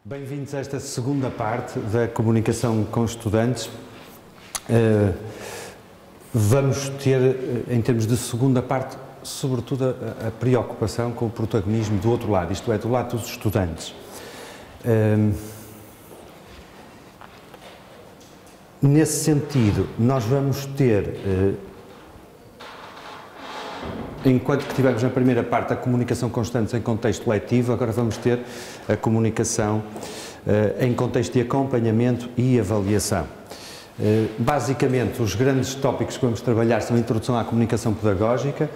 Bem-vindos a esta segunda parte da comunicação com estudantes. Vamos ter, em termos de segunda parte, sobretudo a preocupação com o protagonismo do outro lado, isto é, do lado dos estudantes. Nesse sentido, nós vamos ter, enquanto que tivemos na primeira parte a comunicação com estudantes em contexto letivo, agora vamos ter a comunicação em contexto de acompanhamento e avaliação. Basicamente, os grandes tópicos que vamos trabalhar são a introdução à comunicação pedagógica,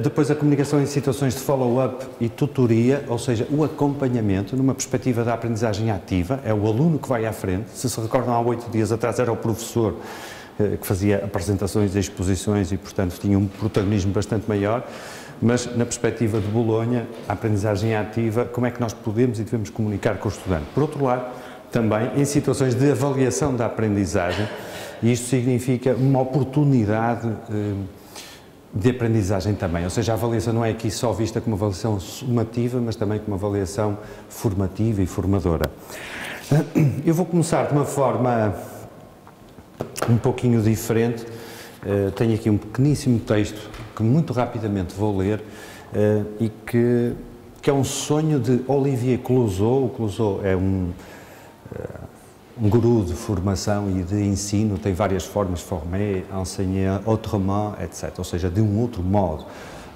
depois a comunicação em situações de follow-up e tutoria, ou seja, o acompanhamento numa perspectiva da aprendizagem ativa, é o aluno que vai à frente. Se recordam, há 8 dias atrás era o professor que fazia apresentações e exposições e, portanto, tinha um protagonismo bastante maior, mas na perspectiva de Bolonha, a aprendizagem ativa, como é que nós podemos e devemos comunicar com o estudante? Por outro lado, também em situações de avaliação da aprendizagem, e isto significa uma oportunidade de aprendizagem também, ou seja, a avaliação não é aqui só vista como uma avaliação sumativa, mas também como uma avaliação formativa e formadora. Eu vou começar de uma forma um pouquinho diferente. Tenho aqui um pequeníssimo texto que muito rapidamente vou ler e que é um sonho de Olivier Clouseau. O Clouseau é um guru de formação e de ensino, tem várias formas, former, enseigner autrement, etc., ou seja, de um outro modo.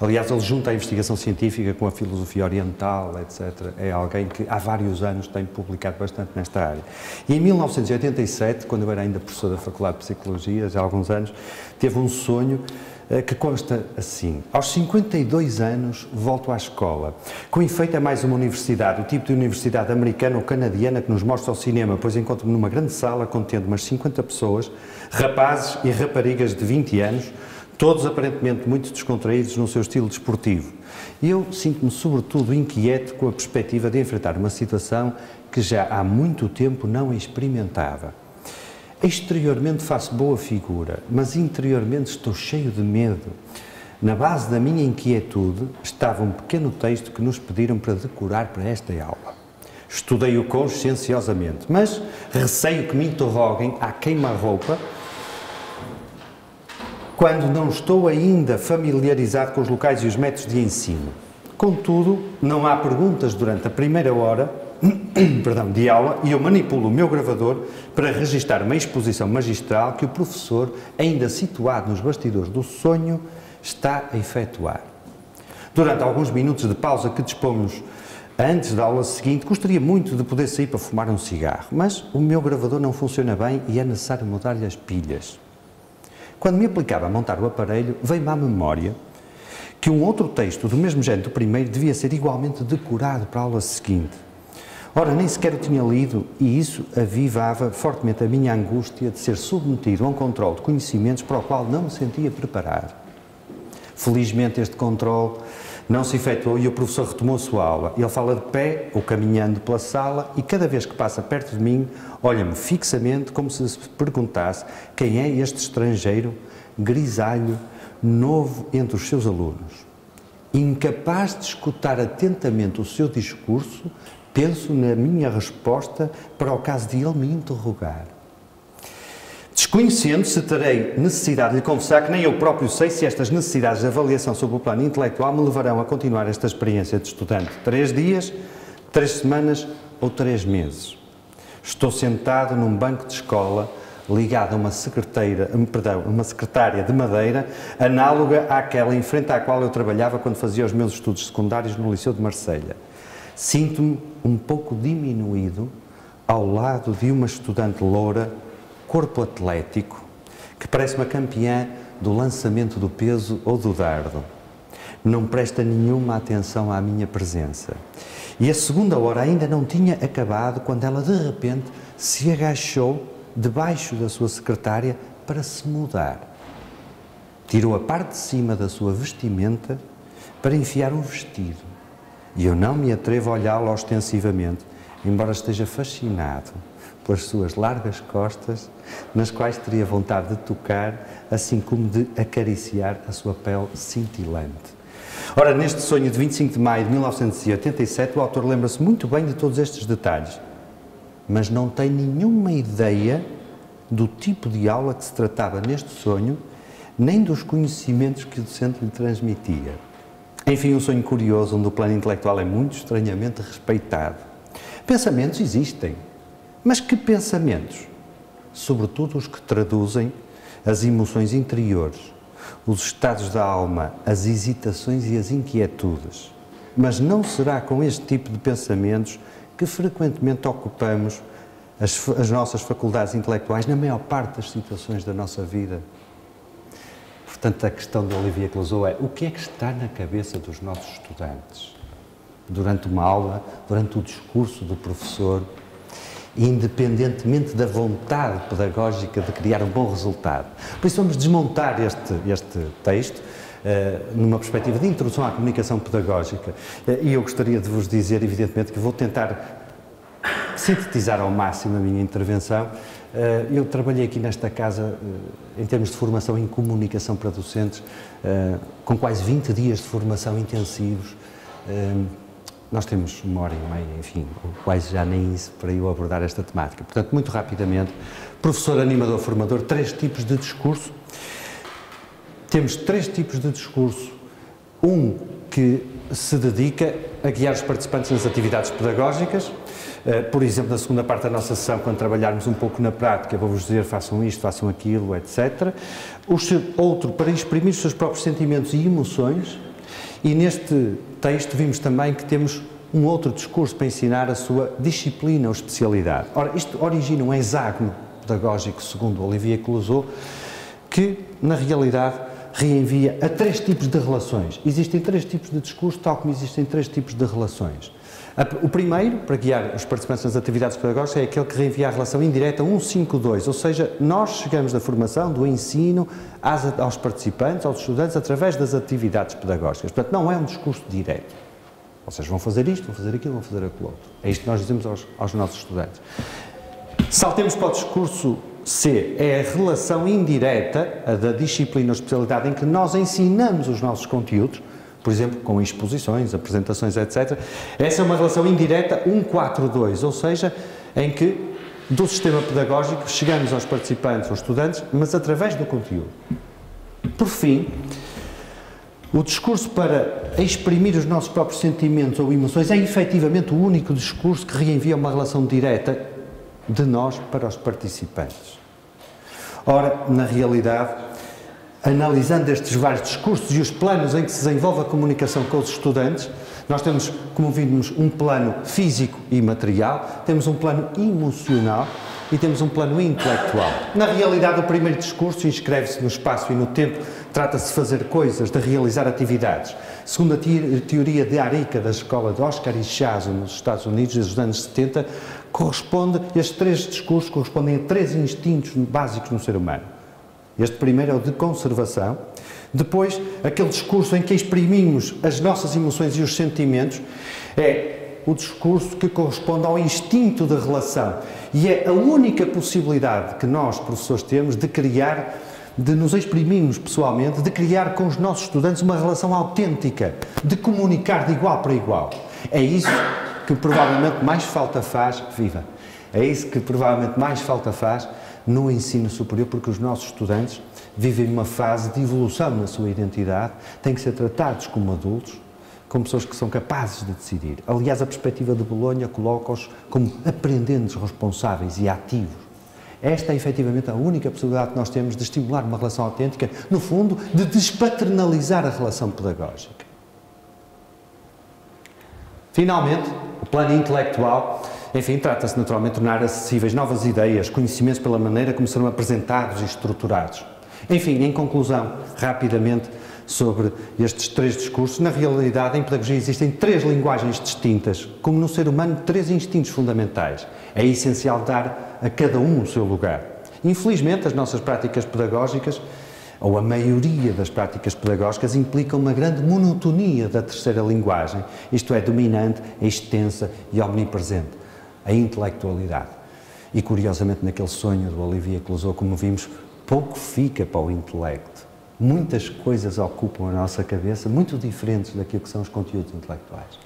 Aliás, ele junta a investigação científica com a filosofia oriental, etc. É alguém que há vários anos tem publicado bastante nesta área. E em 1987, quando eu era ainda professor da Faculdade de Psicologia, já há alguns anos, teve um sonho que consta assim: aos 52 anos volto à escola. Com efeito é mais uma universidade, o tipo de universidade americana ou canadiana que nos mostra ao cinema, pois encontro-me numa grande sala contendo umas 50 pessoas, rapazes e raparigas de 20 anos, todos aparentemente muito descontraídos no seu estilo desportivo. E eu sinto-me sobretudo inquieto com a perspectiva de enfrentar uma situação que já há muito tempo não experimentava. Exteriormente faço boa figura, mas interiormente estou cheio de medo. Na base da minha inquietude estava um pequeno texto que nos pediram para decorar para esta aula. Estudei-o conscienciosamente, mas receio que me interroguem à queima-roupa quando não estou ainda familiarizado com os locais e os métodos de ensino. Contudo, não há perguntas durante a primeira hora de aula e eu manipulo o meu gravador para registar uma exposição magistral que o professor, ainda situado nos bastidores do sonho, está a efetuar. Durante alguns minutos de pausa que dispomos antes da aula seguinte, gostaria muito de poder sair para fumar um cigarro, mas o meu gravador não funciona bem e é necessário mudar-lhe as pilhas. Quando me aplicava a montar o aparelho, veio-me à memória que um outro texto do mesmo género do primeiro devia ser igualmente decorado para a aula seguinte. Ora, nem sequer o tinha lido e isso avivava fortemente a minha angústia de ser submetido a um controle de conhecimentos para o qual não me sentia preparado. Felizmente este controle não se efetuou e o professor retomou a sua aula. Ele fala de pé ou caminhando pela sala e cada vez que passa perto de mim, olha-me fixamente como se perguntasse quem é este estrangeiro, grisalho, novo entre os seus alunos. Incapaz de escutar atentamente o seu discurso, penso na minha resposta para o caso de ele me interrogar. Desconhecendo se terei necessidade de lhe confessar que nem eu próprio sei se estas necessidades de avaliação sobre o plano intelectual me levarão a continuar esta experiência de estudante 3 dias, 3 semanas ou 3 meses. Estou sentado num banco de escola ligado a uma secretária de madeira análoga àquela em frente à qual eu trabalhava quando fazia os meus estudos secundários no Liceu de Marselha. Sinto-me um pouco diminuído ao lado de uma estudante loura, corpo atlético, que parece uma campeã do lançamento do peso ou do dardo. Não presta nenhuma atenção à minha presença. E a segunda hora ainda não tinha acabado quando ela de repente se agachou debaixo da sua secretária para se mudar. Tirou a parte de cima da sua vestimenta para enfiar o vestido. E eu não me atrevo a olhá-la ostensivamente, embora esteja fascinado pelas suas largas costas, nas quais teria vontade de tocar, assim como de acariciar a sua pele cintilante. Ora, neste sonho de 25 de maio de 1987, o autor lembra-se muito bem de todos estes detalhes, mas não tem nenhuma ideia do tipo de aula que se tratava neste sonho, nem dos conhecimentos que o docente lhe transmitia. Enfim, um sonho curioso, onde o plano intelectual é muito estranhamente respeitado. Pensamentos existem, mas que pensamentos? Sobretudo os que traduzem as emoções interiores, os estados da alma, as hesitações e as inquietudes. Mas não será com este tipo de pensamentos que frequentemente ocupamos as nossas faculdades intelectuais na maior parte das situações da nossa vida. Portanto, a questão de Olivier Clouseau é: o que é que está na cabeça dos nossos estudantes? Durante uma aula, durante o discurso do professor, independentemente da vontade pedagógica de criar um bom resultado. Por isso vamos desmontar este texto numa perspectiva de introdução à comunicação pedagógica, e eu gostaria de vos dizer, evidentemente, que vou tentar sintetizar ao máximo a minha intervenção. Eu trabalhei aqui nesta casa, em termos de formação em comunicação para docentes, com quase 20 dias de formação intensivos. Nós temos 1h30, enfim, quase já nem isso para eu abordar esta temática. Portanto, muito rapidamente, professor, animador, formador, 3 tipos de discurso. Temos 3 tipos de discurso. Um que se dedica a guiar os participantes nas atividades pedagógicas. Por exemplo, na segunda parte da nossa sessão, quando trabalharmos um pouco na prática, vou-vos dizer: façam isto, façam aquilo, etc. Outro, para exprimir os seus próprios sentimentos e emoções. E neste texto vimos também que temos um outro discurso para ensinar a sua disciplina ou especialidade. Ora, isto origina um hexágono pedagógico, segundo Olivier Clouseau, que, na realidade, reenvia a 3 tipos de relações. Existem 3 tipos de discurso, tal como existem 3 tipos de relações. O primeiro, para guiar os participantes nas atividades pedagógicas, é aquele que reenvia a relação indireta 1-5-2, ou seja, nós chegamos da formação, do ensino, aos participantes, aos estudantes, através das atividades pedagógicas. Portanto, não é um discurso direto. Ou seja, vão fazer isto, vão fazer aquilo, vão fazer aquilo outro. É isto que nós dizemos aos nossos estudantes. Saltemos para o discurso C, é a relação indireta, a da disciplina ou especialidade, em que nós ensinamos os nossos conteúdos, por exemplo, com exposições, apresentações, etc. Essa é uma relação indireta 1-4-2, ou seja, em que do sistema pedagógico chegamos aos participantes, aos estudantes, mas através do conteúdo. Por fim, o discurso para exprimir os nossos próprios sentimentos ou emoções é efetivamente o único discurso que reenvia uma relação direta de nós para os participantes. Ora, na realidade, analisando estes vários discursos e os planos em que se desenvolve a comunicação com os estudantes, nós temos, como vimos, um plano físico e material, temos um plano emocional e temos um plano intelectual. Na realidade, o primeiro discurso inscreve-se no espaço e no tempo, trata-se de fazer coisas, de realizar atividades. Segundo a teoria de Arica, da escola de Oscar Ichazo, nos Estados Unidos, dos anos 70, estes 3 discursos correspondem a 3 instintos básicos no ser humano. Este primeiro é o de conservação. Depois, aquele discurso em que exprimimos as nossas emoções e os sentimentos é o discurso que corresponde ao instinto de relação. E é a única possibilidade que nós, professores, temos de criar, de nos exprimirmos pessoalmente, de criar com os nossos estudantes uma relação autêntica, de comunicar de igual para igual. É isso que provavelmente mais falta faz, é isso que provavelmente mais falta faz no ensino superior, porque os nossos estudantes vivem uma fase de evolução na sua identidade, têm que ser tratados como adultos, como pessoas que são capazes de decidir. Aliás, a perspectiva de Bolonha coloca-os como aprendentes responsáveis e ativos. Esta é efetivamente a única possibilidade que nós temos de estimular uma relação autêntica, no fundo, de despaternalizar a relação pedagógica. Finalmente, o plano intelectual. Enfim, trata-se naturalmente de tornar acessíveis novas ideias, conhecimentos pela maneira como serão apresentados e estruturados. Enfim, em conclusão, rapidamente, sobre estes 3 discursos, na realidade, em pedagogia existem 3 linguagens distintas, como no ser humano 3 instintos fundamentais. É essencial dar a cada um o seu lugar. Infelizmente, as nossas práticas pedagógicas, ou a maioria das práticas pedagógicas, implicam uma grande monotonia da terceira linguagem, isto é, dominante, extensa e omnipresente. A intelectualidade. E, curiosamente, naquele sonho do Olivier Clouseau, como vimos, pouco fica para o intelecto. muitas coisas ocupam a nossa cabeça, muito diferentes daquilo que são os conteúdos intelectuais.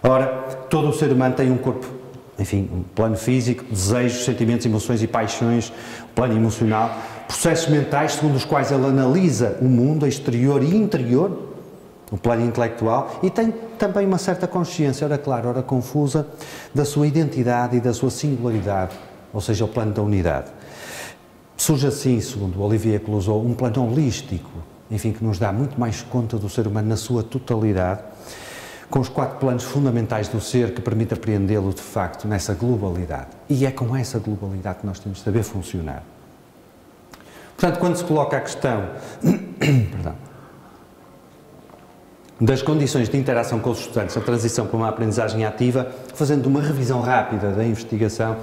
Ora, todo o ser humano tem um corpo, enfim, um plano físico, desejos, sentimentos, emoções e paixões, um plano emocional, processos mentais segundo os quais ele analisa o mundo exterior e interior, o plano intelectual, e tem também uma certa consciência, ora clara, ora confusa, da sua identidade e da sua singularidade, ou seja, o plano da unidade. Surge assim, segundo Olivier Clouseau, um plano holístico, enfim, que nos dá muito mais conta do ser humano na sua totalidade, com os 4 planos fundamentais do ser que permite apreendê-lo de facto nessa globalidade. E é com essa globalidade que nós temos de saber funcionar. Portanto, quando se coloca a questão das condições de interação com os estudantes, a transição para uma aprendizagem ativa, fazendo uma revisão rápida da investigação,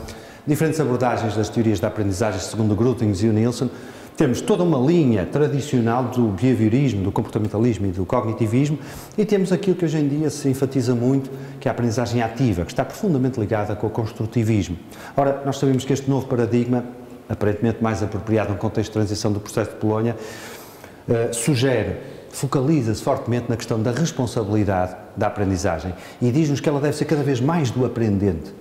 diferentes abordagens das teorias da aprendizagem segundo Grütings e o Nielsen, temos toda uma linha tradicional do behaviorismo, do comportamentalismo e do cognitivismo, e temos aquilo que hoje em dia se enfatiza muito, que é a aprendizagem ativa, que está profundamente ligada com o construtivismo. Ora, nós sabemos que este novo paradigma, aparentemente mais apropriado no contexto de transição do processo de Bolonha, focaliza-se fortemente na questão da responsabilidade da aprendizagem e diz-nos que ela deve ser cada vez mais do aprendente.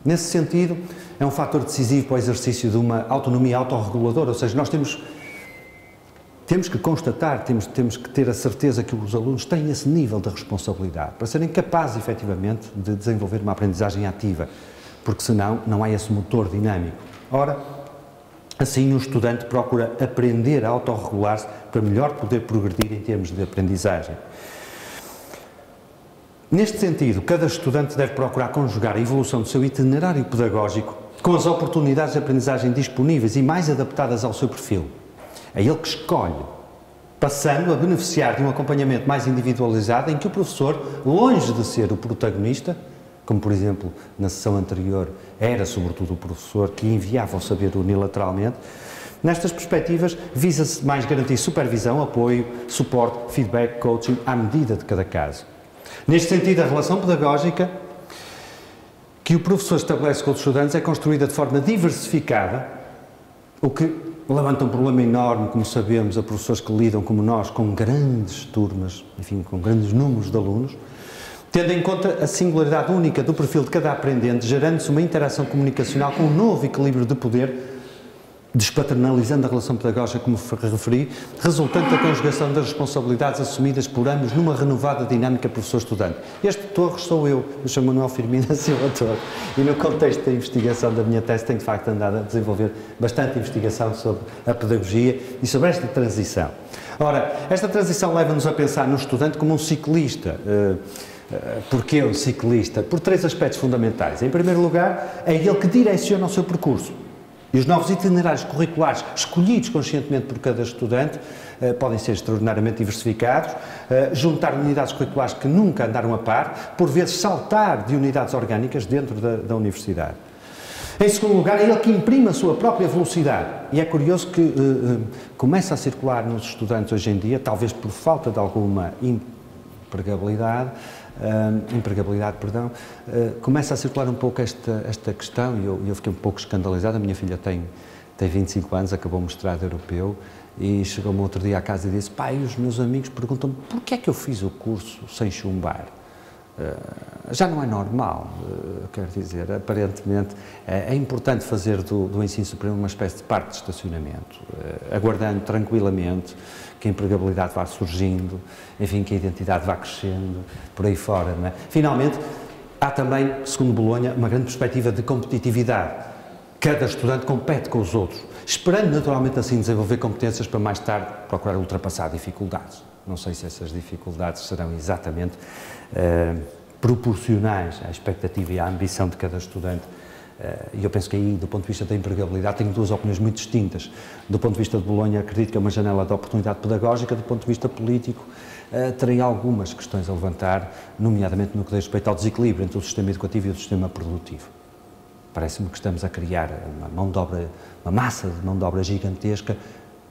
Nesse sentido, é um fator decisivo para o exercício de uma autonomia autorreguladora, ou seja, nós temos que constatar, temos que ter a certeza que os alunos têm esse nível de responsabilidade, para serem capazes, efetivamente, de desenvolver uma aprendizagem ativa, porque senão não há esse motor dinâmico. Ora, assim o estudante procura aprender a autorregular-se para melhor poder progredir em termos de aprendizagem. Neste sentido, cada estudante deve procurar conjugar a evolução do seu itinerário pedagógico com as oportunidades de aprendizagem disponíveis e mais adaptadas ao seu perfil. É ele que escolhe, passando a beneficiar de um acompanhamento mais individualizado em que o professor, longe de ser o protagonista, como por exemplo na sessão anterior era sobretudo o professor que enviava o saber unilateralmente, nestas perspectivas visa-se mais garantir supervisão, apoio, suporte, feedback, coaching à medida de cada caso. Neste sentido, a relação pedagógica que o professor estabelece com os estudantes é construída de forma diversificada, o que levanta um problema enorme, como sabemos, a professores que lidam como nós com grandes turmas, enfim, com grandes números de alunos, tendo em conta a singularidade única do perfil de cada aprendente, gerando-se uma interação comunicacional com um novo equilíbrio de poder, despaternalizando a relação pedagógica, como referi, resultante da conjugação das responsabilidades assumidas por ambos numa renovada dinâmica professor-estudante. Este Torres sou eu chamo Manuel Firmina Silva Torres, e no contexto da investigação da minha tese tenho de facto andado a desenvolver bastante investigação sobre a pedagogia e sobre esta transição. Ora, esta transição leva-nos a pensar no estudante como um ciclista. Porquê um ciclista? Por 3 aspectos fundamentais. Em primeiro lugar, é ele que direciona o seu percurso. E os novos itinerários curriculares escolhidos conscientemente por cada estudante podem ser extraordinariamente diversificados, juntar unidades curriculares que nunca andaram a par, por vezes saltar de unidades orgânicas dentro da universidade. Em segundo lugar, é ele que imprime a sua própria velocidade. E é curioso que começa a circular nos estudantes hoje em dia, talvez por falta de alguma empregabilidade, começa a circular um pouco esta questão, e eu fiquei um pouco escandalizado. A minha filha tem 25 anos, acabou o mestrado europeu, e chegou-me outro dia à casa e disse: pai, os meus amigos perguntam-me porquê é que eu fiz o curso sem chumbar. Já não é normal, quero dizer, aparentemente é importante fazer do ensino superior uma espécie de parque de estacionamento, aguardando tranquilamente que a empregabilidade vá surgindo, enfim, que a identidade vá crescendo, por aí fora, não é? Finalmente, há também, segundo Bolonha, uma grande perspectiva de competitividade. Cada estudante compete com os outros, esperando naturalmente assim desenvolver competências para mais tarde procurar ultrapassar dificuldades. Não sei se essas dificuldades serão exatamente proporcionais à expectativa e à ambição de cada estudante. E eu penso que aí, do ponto de vista da empregabilidade, tenho 2 opiniões muito distintas. Do ponto de vista de Bolonha, acredito que é uma janela de oportunidade pedagógica. Do ponto de vista político, terei algumas questões a levantar, nomeadamente no que diz respeito ao desequilíbrio entre o sistema educativo e o sistema produtivo. Parece-me que estamos a criar uma massa de mão de obra gigantesca,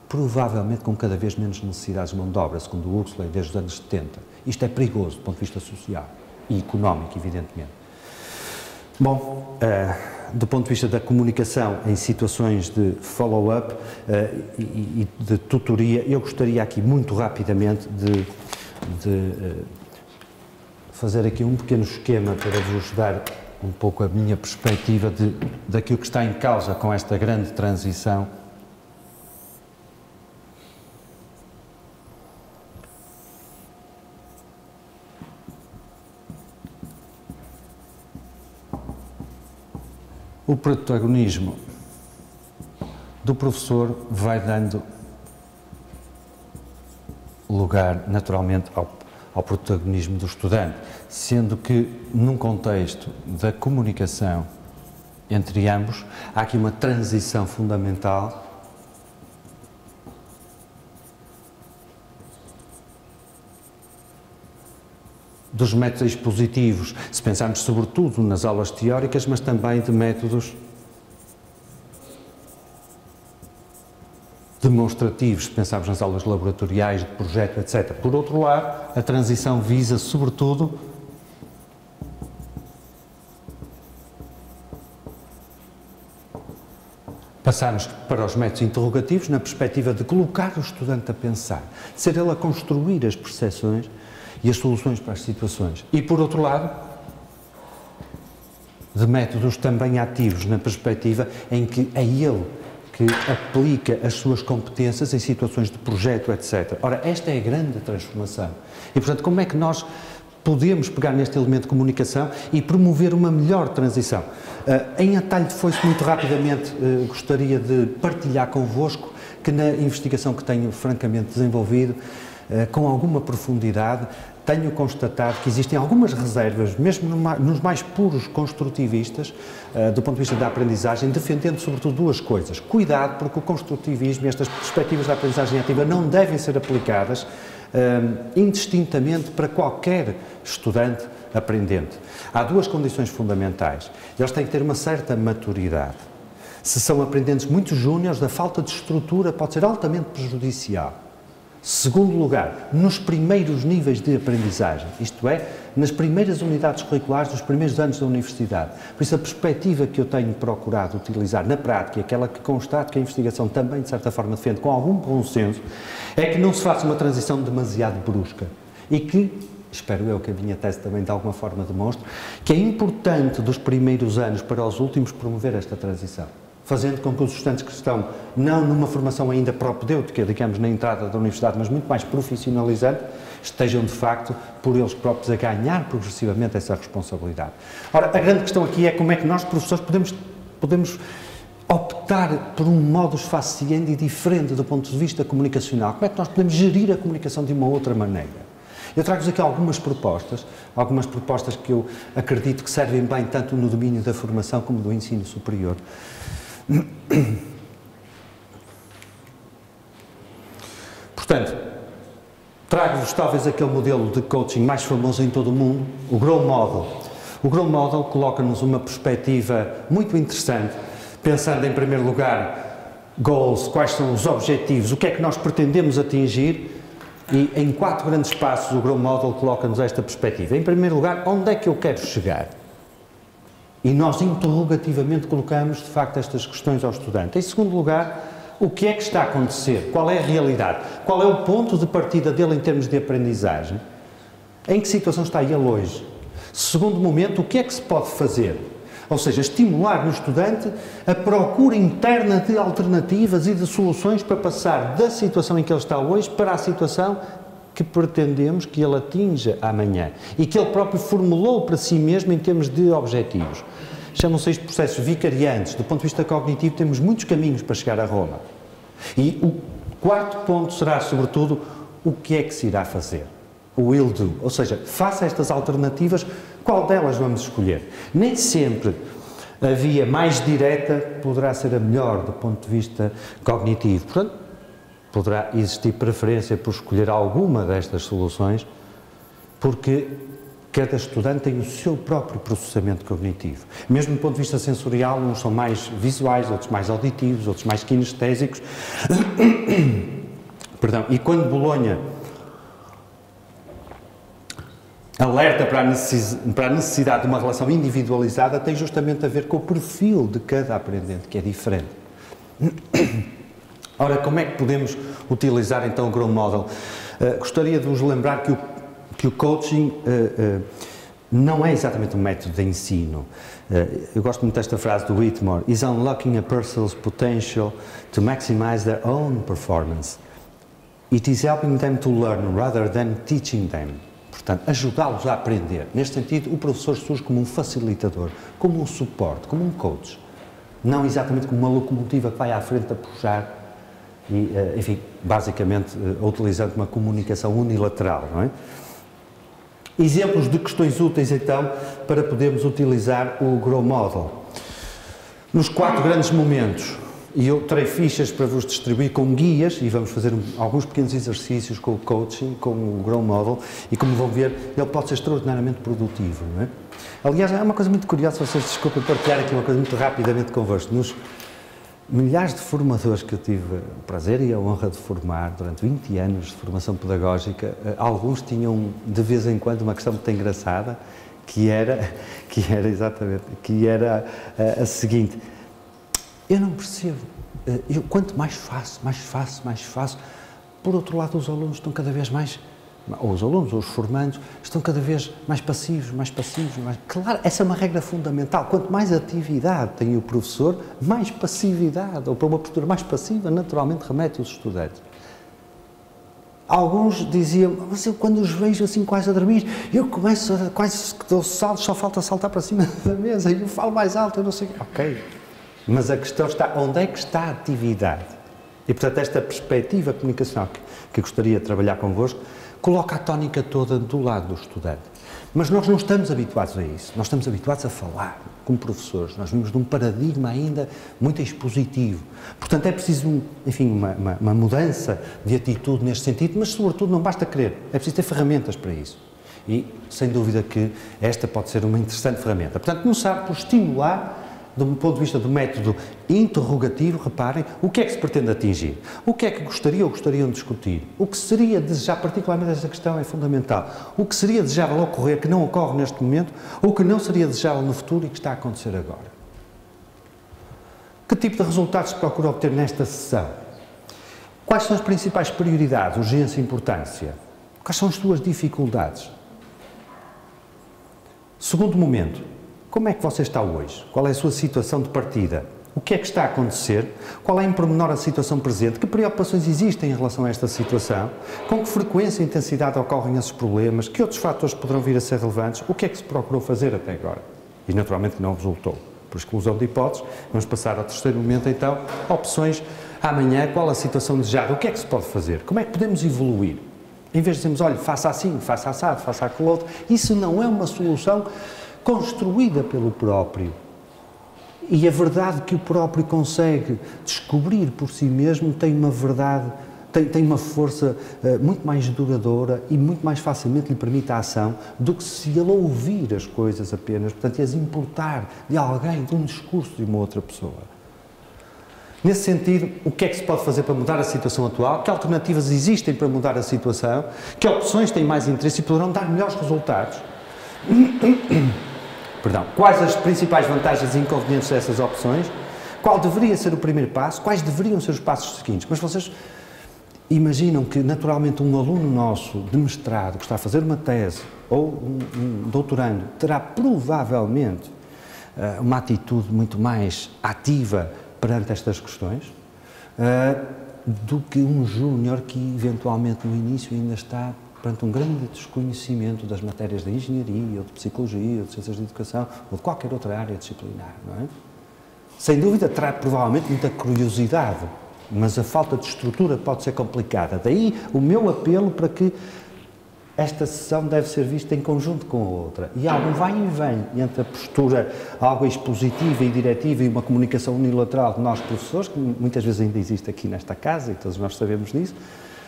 provavelmente com cada vez menos necessidades de mão de obra, segundo o Huxley, desde os anos 70. Isto é perigoso do ponto de vista social e económico, evidentemente. Bom, do ponto de vista da comunicação em situações de follow-up e de tutoria, eu gostaria aqui muito rapidamente de fazer aqui um pequeno esquema para vos dar um pouco a minha perspectiva daquilo que está em causa com esta grande transição. O protagonismo do professor vai dando lugar, naturalmente, ao protagonismo do estudante, sendo que, num contexto da comunicação entre ambos, há aqui uma transição fundamental dos métodos expositivos, se pensarmos sobretudo nas aulas teóricas, mas também de métodos demonstrativos, se pensarmos nas aulas laboratoriais, de projeto, etc. Por outro lado, a transição visa, sobretudo, passarmos para os métodos interrogativos na perspectiva de colocar o estudante a pensar, de ser ele a construir as percepções e as soluções para as situações. E, por outro lado, de métodos também ativos, na perspectiva em que é ele que aplica as suas competências em situações de projeto, etc. Ora, esta é a grande transformação. E, portanto, como é que nós podemos pegar neste elemento de comunicação e promover uma melhor transição? Em atalho de foice, muito rapidamente, gostaria de partilhar convosco que na investigação que tenho francamente desenvolvido, com alguma profundidade, tenho constatado que existem algumas reservas, mesmo nos mais puros construtivistas, do ponto de vista da aprendizagem, defendendo sobretudo duas coisas. Cuidado, porque o construtivismo e estas perspectivas da aprendizagem ativa não devem ser aplicadas indistintamente para qualquer estudante aprendente. Há duas condições fundamentais. Eles têm que ter uma certa maturidade. Se são aprendentes muito júniores, a falta de estrutura pode ser altamente prejudicial. Segundo lugar, nos primeiros níveis de aprendizagem, isto é, nas primeiras unidades curriculares dos primeiros anos da universidade. Por isso, a perspectiva que eu tenho procurado utilizar na prática, aquela que constato que a investigação também, de certa forma, defende com algum bom senso, é que não se faça uma transição demasiado brusca e que, espero eu que a minha tese também de alguma forma demonstre, que é importante dos primeiros anos para os últimos promover esta transição, fazendo com que os estudantes que estão não numa formação ainda propedêutica, digamos, na entrada da universidade, mas muito mais profissionalizante, estejam de facto por eles próprios a ganhar progressivamente essa responsabilidade. Ora, a grande questão aqui é como é que nós, professores, podemos optar por um modus faciandi diferente do ponto de vista comunicacional. Como é que nós podemos gerir a comunicação de uma outra maneira? Eu trago-vos aqui algumas propostas que eu acredito que servem bem tanto no domínio da formação como do ensino superior. Portanto, trago-vos talvez aquele modelo de coaching mais famoso em todo o mundo, o Grow Model. O Grow Model coloca-nos uma perspectiva muito interessante, pensando em primeiro lugar goals, quais são os objetivos, o que é que nós pretendemos atingir, e em 4 grandes passos o Grow Model coloca-nos esta perspectiva. Em primeiro lugar, onde é que eu quero chegar? E nós interrogativamente colocamos, de facto, estas questões ao estudante. Em segundo lugar, o que é que está a acontecer? Qual é a realidade? Qual é o ponto de partida dele em termos de aprendizagem? Em que situação está ele hoje? Segundo momento, o que é que se pode fazer? Ou seja, estimular no estudante a procura interna de alternativas e de soluções para passar da situação em que ele está hoje para a situação que pretendemos que ele atinja amanhã e que ele próprio formulou para si mesmo em termos de objetivos. Chamam-se isto processos vicariantes. Do ponto de vista cognitivo, temos muitos caminhos para chegar a Roma. E o quarto ponto será, sobretudo, o que é que se irá fazer? O will do. Ou seja, faça estas alternativas, qual delas vamos escolher? Nem sempre a via mais direta poderá ser a melhor do ponto de vista cognitivo. Portanto, poderá existir preferência por escolher alguma destas soluções, porque cada estudante tem o seu próprio processamento cognitivo. Mesmo do ponto de vista sensorial, uns são mais visuais, outros mais auditivos, outros mais kinestésicos. Perdão. E quando Bolonha alerta para a necessidade de uma relação individualizada tem justamente a ver com o perfil de cada aprendente, que é diferente. Ora, como é que podemos utilizar então o Grow Model? Gostaria de vos lembrar que o coaching não é exatamente um método de ensino. Eu gosto muito desta frase do Whitmore: is unlocking a person's potential to maximize their own performance. It is helping them to learn rather than teaching them. Portanto, ajudá-los a aprender. Neste sentido, o professor surge como um facilitador, como um suporte, como um coach. Não exatamente como uma locomotiva que vai à frente a puxar e, enfim, basicamente utilizando uma comunicação unilateral, não é? Exemplos de questões úteis, então, para podermos utilizar o Grow Model. Nos 4 grandes momentos, e eu terei fichas para vos distribuir com guias, e vamos fazer alguns pequenos exercícios com o coaching, com o Grow Model, e como vão ver, ele pode ser extraordinariamente produtivo, não é? Aliás, é uma coisa muito curiosa, vocês desculpem partilhar aqui uma coisa muito rapidamente convosco. Nos milhares de formadores que eu tive o prazer e a honra de formar durante 20 anos de formação pedagógica, alguns tinham de vez em quando uma questão muito engraçada, que era a seguinte: eu não percebo, quanto mais faço, por outro lado os alunos estão cada vez mais, ou os alunos ou os formandos, estão cada vez mais passivos. Claro, essa é uma regra fundamental. Quanto mais atividade tem o professor, mais passividade, ou para uma postura mais passiva, naturalmente remete os estudantes. Alguns diziam: mas eu quando os vejo assim quase a dormir, eu começo a quase que dou saltos, só falta saltar para cima da mesa, e eu falo mais alto, eu não sei. Ok, mas a questão está, onde é que está a atividade? E portanto esta perspectiva comunicacional que gostaria de trabalhar convosco, coloca a tónica toda do lado do estudante. Mas nós não estamos habituados a isso, nós estamos habituados a falar como professores, nós vimos de um paradigma ainda muito expositivo. Portanto, é preciso, enfim, uma mudança de atitude neste sentido, mas sobretudo não basta querer, é preciso ter ferramentas para isso. E, sem dúvida que esta pode ser uma interessante ferramenta. Portanto, começar por estimular, do ponto de vista do método interrogativo, reparem, o que é que se pretende atingir? O que é que gostariam de discutir? O que seria desejável, particularmente esta questão é fundamental, o que seria desejável ocorrer, que não ocorre neste momento, ou que não seria desejável no futuro e que está a acontecer agora? Que tipo de resultados se procura obter nesta sessão? Quais são as principais prioridades, urgência e importância? Quais são as suas dificuldades? Segundo momento, como é que você está hoje? Qual é a sua situação de partida? O que é que está a acontecer? Qual é em pormenor a situação presente? Que preocupações existem em relação a esta situação? Com que frequência e intensidade ocorrem esses problemas? Que outros fatores poderão vir a ser relevantes? O que é que se procurou fazer até agora? E naturalmente que não resultou. Por exclusão de hipóteses, vamos passar ao terceiro momento então, opções. Amanhã, qual a situação desejada? O que é que se pode fazer? Como é que podemos evoluir? Em vez de dizermos, olha, faça assim, faça assado, faça aquilo outro, isso não é uma solução construída pelo próprio. E a verdade que o próprio consegue descobrir por si mesmo tem uma verdade, tem uma força muito mais duradoura e muito mais facilmente lhe permite a ação do que se ele ouvir as coisas apenas, portanto, e as importar de alguém, de um discurso de uma outra pessoa. Nesse sentido, o que é que se pode fazer para mudar a situação atual? Que alternativas existem para mudar a situação? Que opções têm mais interesse e poderão dar melhores resultados? Perdão, quais as principais vantagens e inconvenientes dessas opções? Qual deveria ser o primeiro passo? Quais deveriam ser os passos seguintes? Mas vocês imaginam que, naturalmente, um aluno nosso de mestrado, que está a fazer uma tese, ou um doutorando, terá provavelmente uma atitude muito mais ativa perante estas questões, do que um júnior que, eventualmente, no início ainda está perante um grande desconhecimento das matérias da engenharia, ou de psicologia, ou de ciências de educação, ou de qualquer outra área disciplinar, não é? Sem dúvida terá provavelmente muita curiosidade, mas a falta de estrutura pode ser complicada. Daí o meu apelo para que esta sessão deve ser vista em conjunto com a outra. E há um vai e vem entre a postura algo expositiva e diretiva e uma comunicação unilateral de nós professores, que muitas vezes ainda existe aqui nesta casa, e todos nós sabemos disso,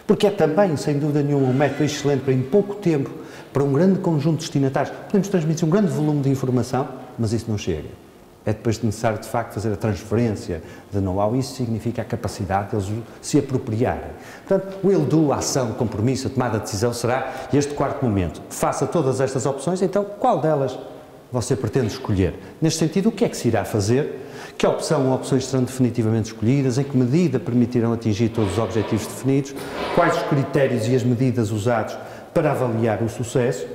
porque é também, sem dúvida nenhuma, um método excelente para, em pouco tempo, para um grande conjunto de destinatários, podemos transmitir um grande volume de informação, mas isso não chega. é depois necessário, de facto, fazer a transferência de know-how. Isso significa a capacidade deles se apropriarem. Portanto, o will do, a ação, o compromisso, a tomada de decisão será este quarto momento. Faça todas estas opções, então qual delas você pretende escolher? Neste sentido, o que é que se irá fazer? Que opção ou opções serão definitivamente escolhidas? Em que medida permitirão atingir todos os objetivos definidos? Quais os critérios e as medidas usados para avaliar o sucesso?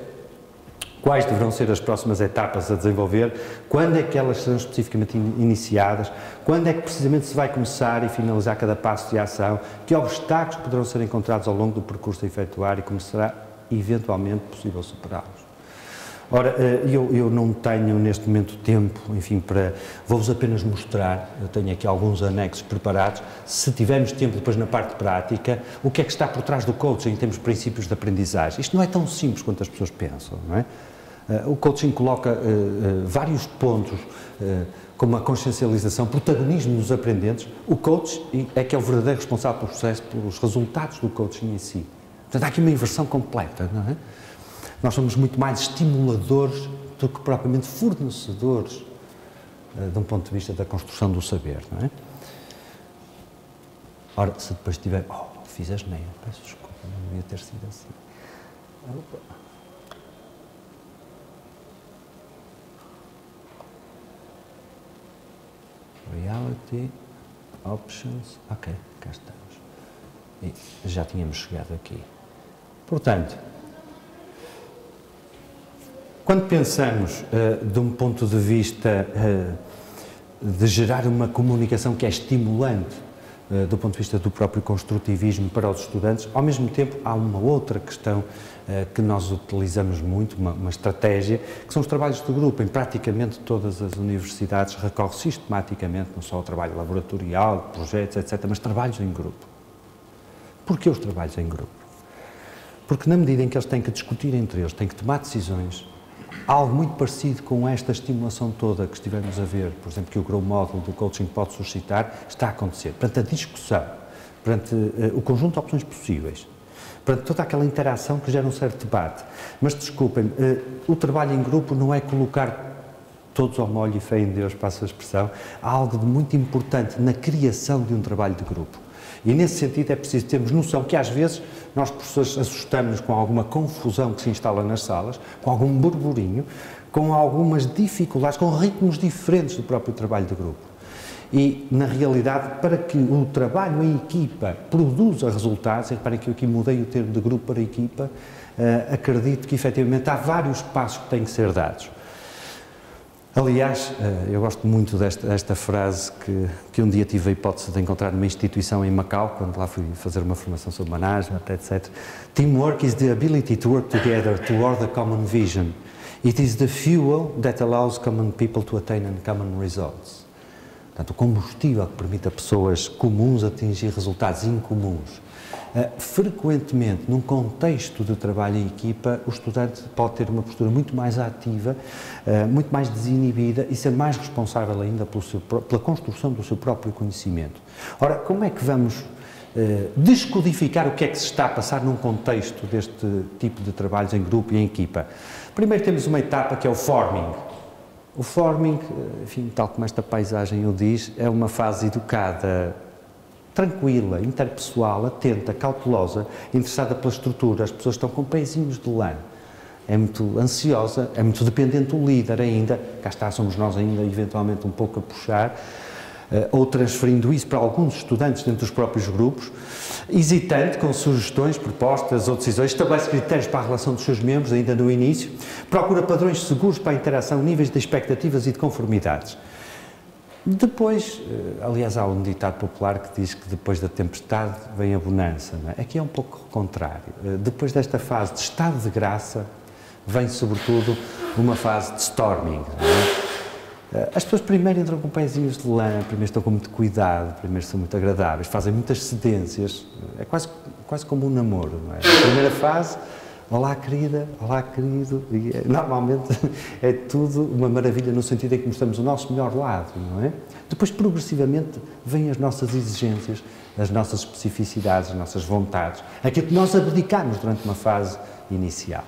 Quais deverão ser as próximas etapas a desenvolver? Quando é que elas serão especificamente iniciadas? Quando é que precisamente se vai começar e finalizar cada passo de ação? Que obstáculos poderão ser encontrados ao longo do percurso a efetuar e como será eventualmente possível superá-los? Ora, eu não tenho neste momento tempo, enfim, para... Vou-vos apenas mostrar, eu tenho aqui alguns anexos preparados, se tivermos tempo depois na parte prática, o que é que está por trás do coaching em termos de princípios de aprendizagem. Isto não é tão simples quanto as pessoas pensam, não é? O coaching coloca vários pontos, como a consciencialização, protagonismo dos aprendentes. O coach é que é o verdadeiro responsável pelo processo, pelos resultados do coaching em si. Portanto, há aqui uma inversão completa, não é? Nós somos muito mais estimuladores do que propriamente fornecedores, de um ponto de vista da construção do saber, não é? Ora, se depois tiver... Oh, fiz a asneira, peço desculpa, não devia ter sido assim. Opa. Reality, Options, ok, cá estamos. E já tínhamos chegado aqui. Portanto, quando pensamos de um ponto de vista de gerar uma comunicação que é estimulante do ponto de vista do próprio construtivismo para os estudantes, ao mesmo tempo há uma outra questão que nós utilizamos muito, uma estratégia, que são os trabalhos de grupo. Em praticamente todas as universidades recorre sistematicamente, não só ao trabalho laboratorial, projetos, etc., mas trabalhos em grupo. Porquê os trabalhos em grupo? Porque na medida em que eles têm que discutir entre eles, têm que tomar decisões, algo muito parecido com esta estimulação toda que estivemos a ver, por exemplo, que o Grow Model do coaching pode suscitar, está a acontecer. Perante a discussão, perante o conjunto de opções possíveis, perante toda aquela interação que gera um certo debate. Mas, desculpem-me, o trabalho em grupo não é colocar todos ao molho e fé em Deus, passo a expressão. Há algo de muito importante na criação de um trabalho de grupo. E, nesse sentido, é preciso termos noção que, às vezes, nós, professores, assustamos-nos com alguma confusão que se instala nas salas, com algum burburinho, com algumas dificuldades, com ritmos diferentes do próprio trabalho de grupo. E, na realidade, para que o trabalho em equipa produza resultados, e reparem que eu aqui mudei o termo de grupo para equipa, acredito que, efetivamente, há vários passos que têm que ser dados. Aliás, eu gosto muito desta frase que um dia tive a hipótese de encontrar numa instituição em Macau, quando lá fui fazer uma formação sobre management, etc. Teamwork is the ability to work together toward a common vision. It is the fuel that allows common people to attain common results. Portanto, o combustível que permite a pessoas comuns atingir resultados incomuns. Frequentemente, num contexto de trabalho em equipa, o estudante pode ter uma postura muito mais ativa, muito mais desinibida e ser mais responsável ainda pela construção do seu próprio conhecimento. Ora, como é que vamos descodificar o que é que se está a passar num contexto deste tipo de trabalhos em grupo e em equipa? Primeiro temos uma etapa que é o forming. O forming, enfim, tal como esta paisagem o diz, é uma fase educada, tranquila, interpessoal, atenta, cautelosa, interessada pela estrutura. As pessoas estão com pezinhos de lã. É muito ansiosa, é muito dependente do líder ainda. Cá está, somos nós ainda, eventualmente, um pouco a puxar, ou transferindo isso para alguns estudantes dentro dos próprios grupos. Hesitante, com sugestões, propostas ou decisões, estabelece critérios para a relação dos seus membros, ainda no início. Procura padrões seguros para a interação, níveis de expectativas e de conformidades. Depois, aliás, há um ditado popular que diz que depois da tempestade vem a bonança, não é? Aqui é um pouco o contrário. Depois desta fase de estado de graça, vem sobretudo uma fase de storming, não é? As pessoas primeiro entram com pezinhos de lã, primeiro estão com muito cuidado, primeiro são muito agradáveis, fazem muitas cedências, é quase como um namoro, não é? A primeira fase, olá querida, olá querido, e normalmente é tudo uma maravilha no sentido em que mostramos o nosso melhor lado, não é? Depois, progressivamente, vêm as nossas exigências, as nossas especificidades, as nossas vontades, aquilo que nós abdicamos durante uma fase inicial.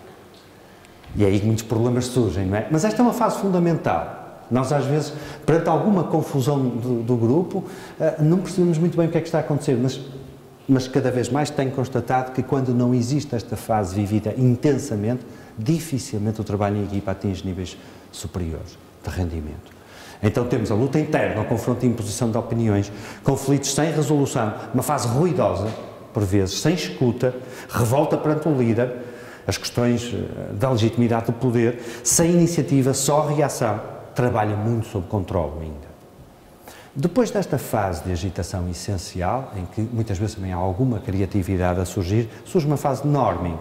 E é aí que muitos problemas surgem, não é? Mas esta é uma fase fundamental. Nós, às vezes, perante alguma confusão do grupo, não percebemos muito bem o que é que está a acontecer, mas cada vez mais tenho constatado que quando não existe esta fase vivida intensamente, dificilmente o trabalho em equipa atinge níveis superiores de rendimento. Então temos a luta interna, o confronto e imposição de opiniões, conflitos sem resolução, uma fase ruidosa, por vezes, sem escuta, revolta perante o líder, as questões da legitimidade do poder, sem iniciativa, só reação, trabalha muito sob controle ainda. Depois desta fase de agitação essencial, em que muitas vezes também há alguma criatividade a surgir, surge uma fase de norming,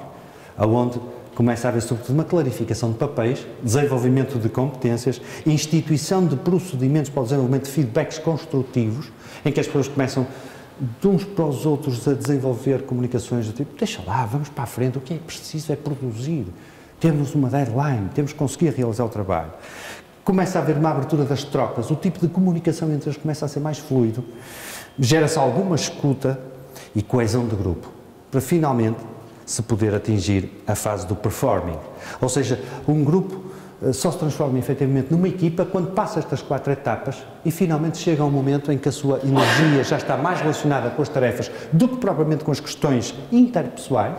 onde começa a haver sobretudo uma clarificação de papéis, desenvolvimento de competências, instituição de procedimentos para o desenvolvimento de feedbacks construtivos, em que as pessoas começam de uns para os outros a desenvolver comunicações do tipo, deixa lá, vamos para a frente, o que é preciso é produzir, temos uma deadline, temos que conseguir realizar o trabalho. Começa a haver uma abertura das trocas, o tipo de comunicação entre eles começa a ser mais fluido, gera-se alguma escuta e coesão de grupo, para finalmente se poder atingir a fase do performing. Ou seja, um grupo só se transforma efetivamente numa equipa quando passa estas 4 etapas e finalmente chega a um momento em que a sua energia já está mais relacionada com as tarefas do que propriamente com as questões interpessoais,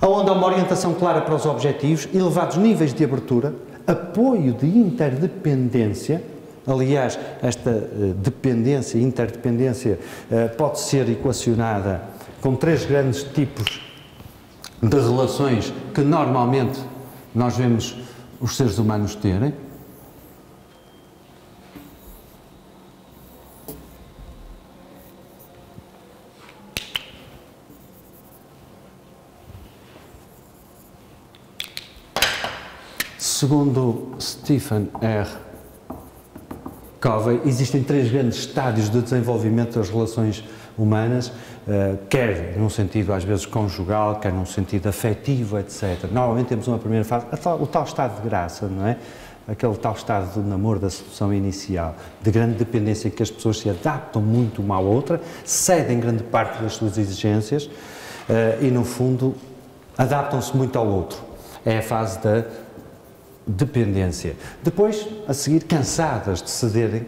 onde há uma orientação clara para os objetivos, elevados níveis de abertura, apoio de interdependência. Aliás, esta dependência e interdependência pode ser equacionada com 3 grandes tipos de relações que normalmente nós vemos os seres humanos terem. Segundo Stephen R. Covey, existem 3 grandes estádios de desenvolvimento das relações humanas, quer num sentido às vezes conjugal, quer num sentido afetivo, etc. Normalmente temos uma primeira fase, o tal estado de graça, não é? Aquele tal estado do namoro, da sedução inicial, de grande dependência em que as pessoas se adaptam muito uma à outra, cedem grande parte das suas exigências e, no fundo, adaptam-se muito ao outro. É a fase da dependência. Depois, a seguir, cansadas de cederem,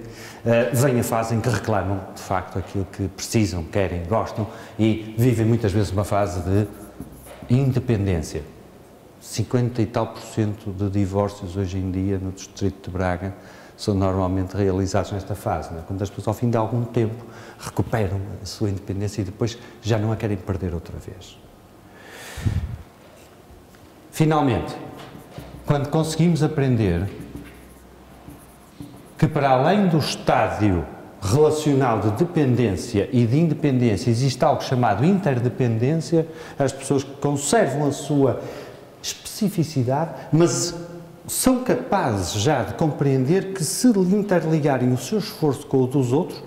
vem a fase em que reclamam, de facto, aquilo que precisam, querem, gostam e vivem muitas vezes uma fase de independência. 50 e tal % de divórcios hoje em dia no distrito de Braga são normalmente realizados nesta fase, não é? Quando as pessoas, ao fim de algum tempo, recuperam a sua independência e depois já não a querem perder outra vez. Finalmente, quando conseguimos aprender que, para além do estádio relacional de dependência e de independência, existe algo chamado interdependência, as pessoas conservam a sua especificidade, mas são capazes já de compreender que, se interligarem o seu esforço com o dos outros,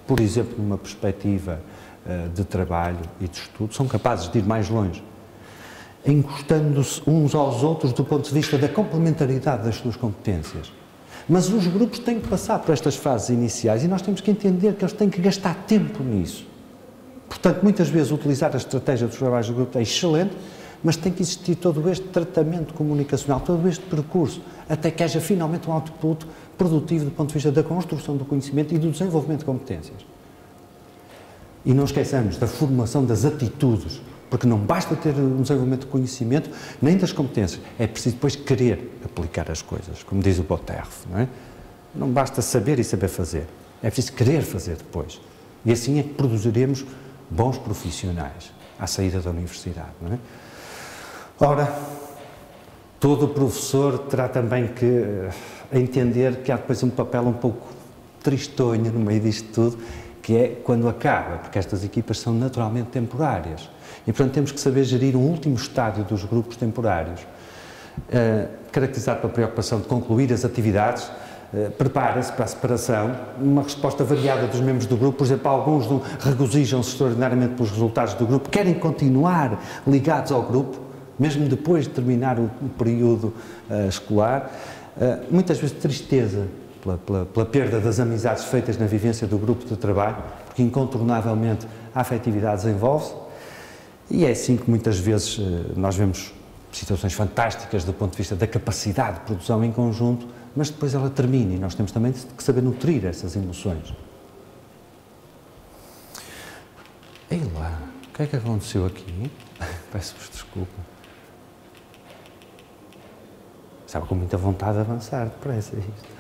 por exemplo, numa perspectiva de trabalho e de estudo, são capazes de ir mais longe, encostando-se uns aos outros do ponto de vista da complementaridade das suas competências. Mas os grupos têm que passar por estas fases iniciais e nós temos que entender que eles têm que gastar tempo nisso. Portanto, muitas vezes utilizar a estratégia dos trabalhos do grupo é excelente, mas tem que existir todo este tratamento comunicacional, todo este percurso, até que haja finalmente um output produtivo do ponto de vista da construção do conhecimento e do desenvolvimento de competências. E não esqueçamos da formação das atitudes, porque não basta ter um desenvolvimento de conhecimento, nem das competências, é preciso depois querer aplicar as coisas, como diz o Boterf, não é? Não basta saber e saber fazer, é preciso querer fazer depois. E assim é que produziremos bons profissionais à saída da universidade, não é? Ora, todo professor terá também que entender que há depois um papel um pouco tristonho no meio disto tudo, que é quando acaba, porque estas equipas são naturalmente temporárias. E, portanto, temos que saber gerir um último estádio dos grupos temporários, caracterizado pela preocupação de concluir as atividades, prepara-se para a separação, uma resposta variada dos membros do grupo. Por exemplo, alguns regozijam-se extraordinariamente pelos resultados do grupo, querem continuar ligados ao grupo, mesmo depois de terminar o período escolar. Muitas vezes tristeza pela perda das amizades feitas na vivência do grupo de trabalho, porque incontornavelmente a afetividade desenvolve-se. E é assim que muitas vezes nós vemos situações fantásticas do ponto de vista da capacidade de produção em conjunto, mas depois ela termina e nós temos também que saber nutrir essas emoções. Ei lá, o que é que aconteceu aqui? Peço-vos desculpa. Estava com muita vontade de avançar, depressa isto.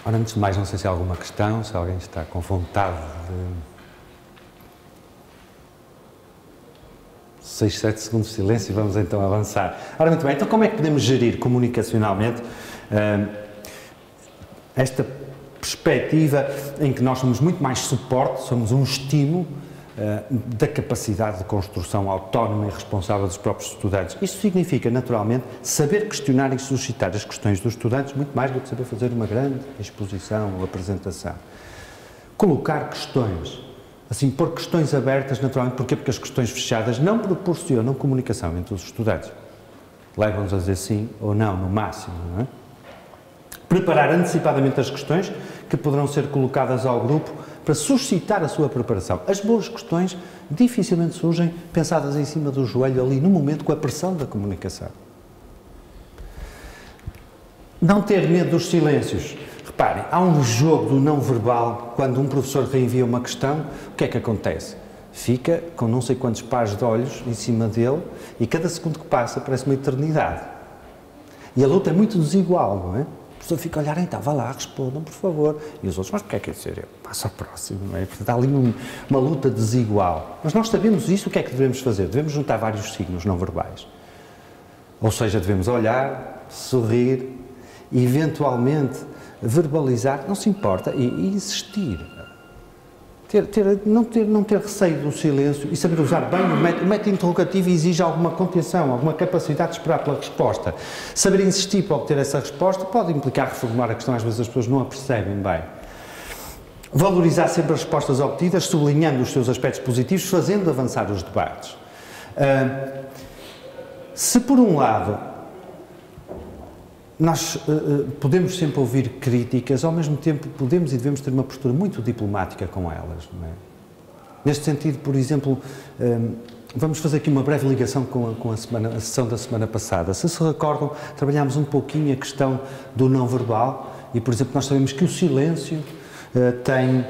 Ora, antes de mais, não sei se há alguma questão, se alguém está com vontade de... 6, 7 segundos de silêncio e vamos então avançar. Ora, muito bem, então como é que podemos gerir comunicacionalmente esta perspectiva em que nós somos muito mais suporte, somos um estímulo da capacidade de construção autónoma e responsável dos próprios estudantes. Isto significa, naturalmente, saber questionar e suscitar as questões dos estudantes, muito mais do que saber fazer uma grande exposição ou apresentação. Colocar questões, assim, pôr questões abertas, naturalmente, porquê? Porque as questões fechadas não proporcionam comunicação entre os estudantes. Levam-nos a dizer sim ou não, no máximo, não é? Preparar antecipadamente as questões que poderão ser colocadas ao grupo para suscitar a sua preparação. As boas questões dificilmente surgem pensadas em cima do joelho ali, no momento, com a pressão da comunicação. Não ter medo dos silêncios. Reparem, há um jogo do não verbal, quando um professor reenvia uma questão, o que é que acontece? Fica com não sei quantos pares de olhos em cima dele e cada segundo que passa parece uma eternidade. E a luta é muito desigual, não é? A pessoa fica a olhar, então, vá lá, respondam, por favor. E os outros, mas o que é que é dizer? Eu passo ao próximo, não é? Portanto, há ali uma luta desigual. Mas nós sabemos isso, o que é que devemos fazer? Devemos juntar vários signos não verbais. Ou seja, devemos olhar, sorrir, e eventualmente verbalizar, não se importa, e insistir. Não ter receio do silêncio e saber usar bem o método interrogativo exige alguma contenção, alguma capacidade de esperar pela resposta. Saber insistir para obter essa resposta pode implicar reformular a questão, às vezes as pessoas não a percebem bem. Valorizar sempre as respostas obtidas, sublinhando os seus aspectos positivos, fazendo avançar os debates. Se por um lado nós podemos sempre ouvir críticas, ao mesmo tempo podemos e devemos ter uma postura muito diplomática com elas, não é? Neste sentido, por exemplo, vamos fazer aqui uma breve ligação com a sessão da semana passada. Se recordam, trabalhámos um pouquinho a questão do não verbal e, por exemplo, nós sabemos que o silêncio tem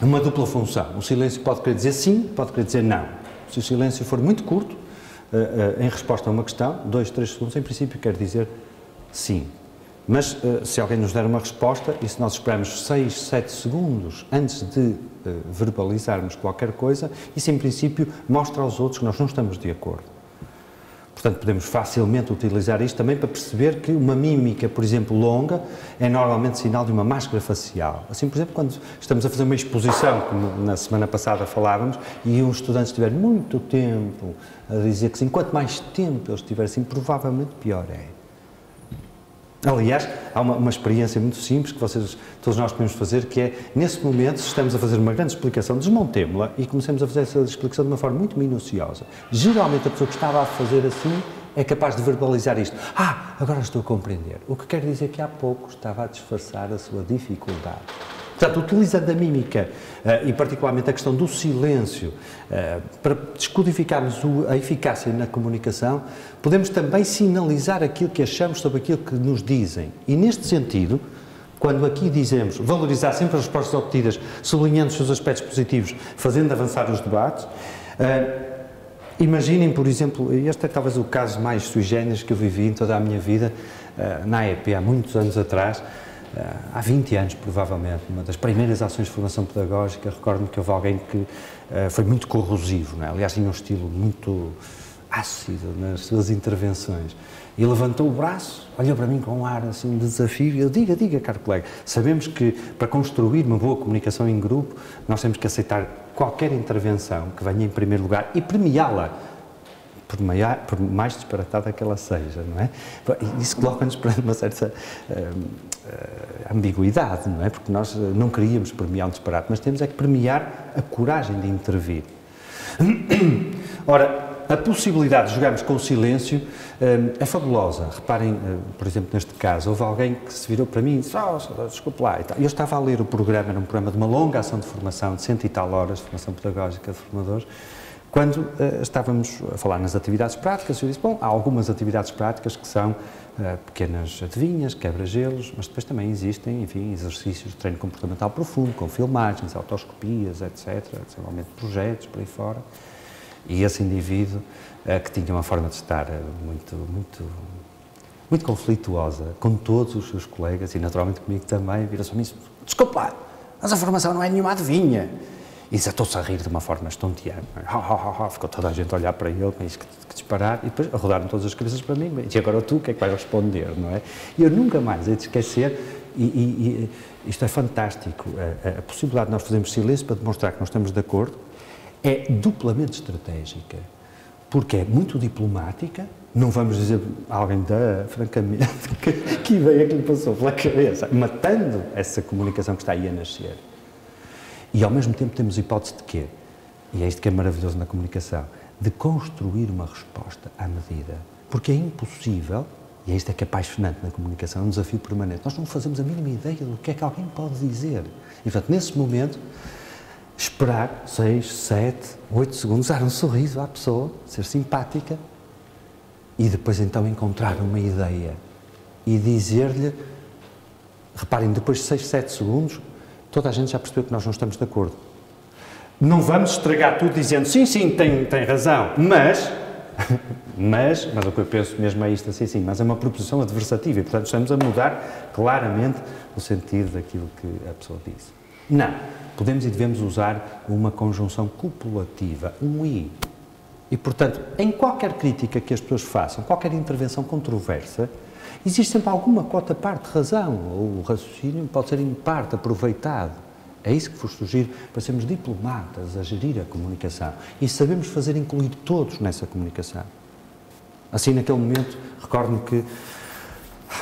uma dupla função. O silêncio pode querer dizer sim, pode querer dizer não. Se o silêncio for muito curto, em resposta a uma questão, 2, 3 segundos, em princípio quer dizer sim, mas se alguém nos der uma resposta e se nós esperarmos 6, 7 segundos antes de verbalizarmos qualquer coisa, isso em princípio mostra aos outros que nós não estamos de acordo. Portanto, podemos facilmente utilizar isto também para perceber que uma mímica, por exemplo, longa, é normalmente sinal de uma máscara facial. Assim, por exemplo, quando estamos a fazer uma exposição, como na semana passada falávamos, e um estudante estiver muito tempo a dizer que sim, quanto mais tempo ele estiver assim, provavelmente pior é. Aliás, há uma experiência muito simples que todos nós podemos fazer, que é, nesse momento, se estamos a fazer uma grande explicação, desmontemo-la e comecemos a fazer essa explicação de uma forma muito minuciosa. Geralmente, a pessoa que estava a fazer assim é capaz de verbalizar isto. Agora estou a compreender. O que quer dizer que há pouco estava a disfarçar a sua dificuldade. Portanto, utilizando a mímica e particularmente a questão do silêncio para descodificarmos a eficácia na comunicação, podemos também sinalizar aquilo que achamos sobre aquilo que nos dizem. E neste sentido, quando aqui dizemos valorizar sempre as respostas obtidas, sublinhando os seus aspectos positivos, fazendo avançar os debates, imaginem, por exemplo, este é talvez o caso mais sui generis que eu vivi em toda a minha vida, na AEP, há muitos anos atrás, há 20 anos, provavelmente, uma das primeiras ações de formação pedagógica, recordo-me que houve alguém que foi muito corrosivo, não é? Aliás, tinha um estilo muito ácido nas suas intervenções, e levantou o braço, olhou para mim com um ar assim de desafio, e eu, diga, caro colega, sabemos que para construir uma boa comunicação em grupo, nós temos que aceitar qualquer intervenção que venha em primeiro lugar e premiá-la, por mais disparatada que ela seja, não é? Isso coloca-nos para uma certa ambiguidade, não é? Porque nós não queríamos premiar um disparate, mas temos é que premiar a coragem de intervir. Ora, a possibilidade de jogarmos com o silêncio é fabulosa. Reparem, por exemplo, neste caso, houve alguém que se virou para mim e disse, desculpe lá, e tal. Eu estava a ler o programa, era um programa de uma longa ação de formação, de 100 e tal horas de formação pedagógica de formadores, Quando estávamos a falar nas atividades práticas, eu disse, bom, há algumas atividades práticas que são pequenas adivinhas, quebra-gelos, mas depois também existem, enfim, exercícios de treino comportamental profundo, com filmagens, autoscopias, etc., desenvolvimento de projetos, por aí fora. E esse indivíduo, que tinha uma forma de estar muito conflituosa com todos os seus colegas, e naturalmente comigo também, vira-se a mim e disse, desculpa lá, mas a formação não é nenhuma adivinha. E desatou-se a rir de uma forma estonteante. Ficou toda a gente a olhar para ele, mas que disparar, e depois rodaram todas as crianças para mim, e agora tu, o que é que vais responder, não é? E eu nunca mais hei de esquecer, e isto é fantástico, a possibilidade de nós fazermos silêncio para demonstrar que nós estamos de acordo é duplamente estratégica, porque é muito diplomática, não vamos dizer a alguém, francamente, que ideia que lhe passou pela cabeça, matando essa comunicação que está aí a nascer. E, ao mesmo tempo, temos a hipótese de quê? E é isto que é maravilhoso na comunicação, de construir uma resposta à medida. Porque é impossível, e é isto que é apaixonante na comunicação, é um desafio permanente. Nós não fazemos a mínima ideia do que é que alguém pode dizer. E, portanto, nesse momento, esperar 6, 7, 8 segundos, dar um sorriso à pessoa, ser simpática, e depois, então, encontrar uma ideia. E dizer-lhe, reparem, depois de 6, 7 segundos, toda a gente já percebeu que nós não estamos de acordo. Não vamos estragar tudo dizendo, sim, tem razão, mas o que eu penso mesmo é isto, assim, mas é uma proposição adversativa e, portanto, estamos a mudar claramente o sentido daquilo que a pessoa disse. Não, podemos e devemos usar uma conjunção copulativa, um i. E, portanto, em qualquer crítica que as pessoas façam, qualquer intervenção controversa, existe sempre alguma cota parte de razão, ou o raciocínio pode ser em parte aproveitado. É isso que vos sugiro, para sermos diplomatas, a gerir a comunicação. E sabemos fazer incluir todos nessa comunicação. Assim, naquele momento, recordo-me que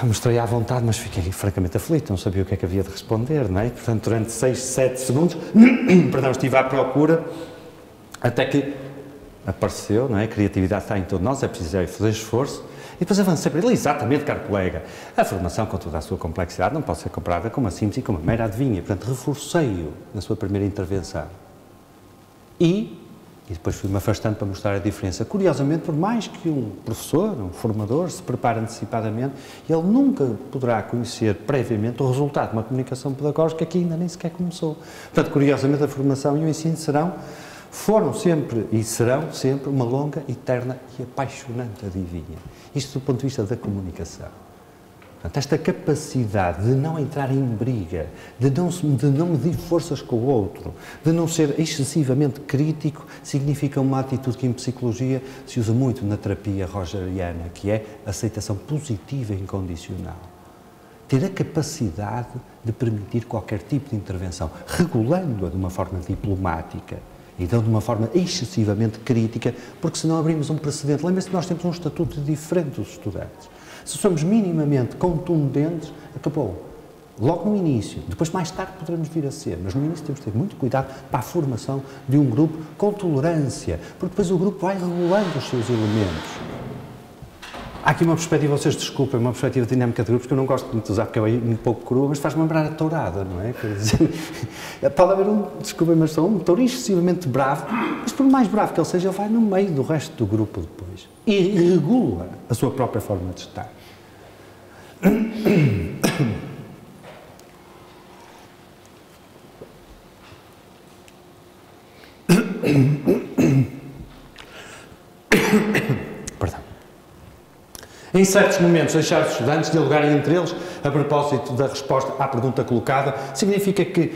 mostrei à vontade, mas fiquei francamente aflito, não sabia o que é que havia de responder, não é? Portanto, durante 6, 7 segundos, estive à procura, até que apareceu, não é? A criatividade está em todos nós, é preciso fazer esforço. E depois avancei para ele, exatamente, caro colega, a formação, com toda a sua complexidade, não pode ser comparada com uma simples e com uma mera adivinha. Portanto, reforcei-o na sua primeira intervenção. E depois fui-me afastando para mostrar a diferença. Curiosamente, por mais que um professor, um formador, se prepare antecipadamente, ele nunca poderá conhecer previamente o resultado de uma comunicação pedagógica que ainda nem sequer começou. Portanto, curiosamente, a formação e o ensino foram sempre e serão sempre uma longa, eterna e apaixonante adivinha. Isto do ponto de vista da comunicação. Portanto, esta capacidade de não entrar em briga, de não medir forças com o outro, de não ser excessivamente crítico, significa uma atitude que em psicologia se usa muito na terapia rogeriana, que é a aceitação positiva e incondicional. Ter a capacidade de permitir qualquer tipo de intervenção, regulando-a de uma forma diplomática, e não de uma forma excessivamente crítica, porque senão abrimos um precedente. Lembre-se que nós temos um estatuto diferente dos estudantes. Se somos minimamente contundentes, acabou. Logo no início, depois mais tarde poderemos vir a ser, mas no início temos que ter muito cuidado para a formação de um grupo com tolerância, porque depois o grupo vai regulando os seus elementos. Há aqui uma perspectiva, vocês desculpem, uma perspectiva dinâmica de grupos que eu não gosto muito de usar porque é um pouco crua, mas faz-me lembrar a tourada, não é? Quer dizer, pode haver desculpem, mas só um touro excessivamente bravo, mas por mais bravo que ele seja, ele vai no meio do resto do grupo depois e regula a sua própria forma de estar. Perdão. Em certos momentos, deixar os estudantes dialogarem entre eles a propósito da resposta à pergunta colocada significa que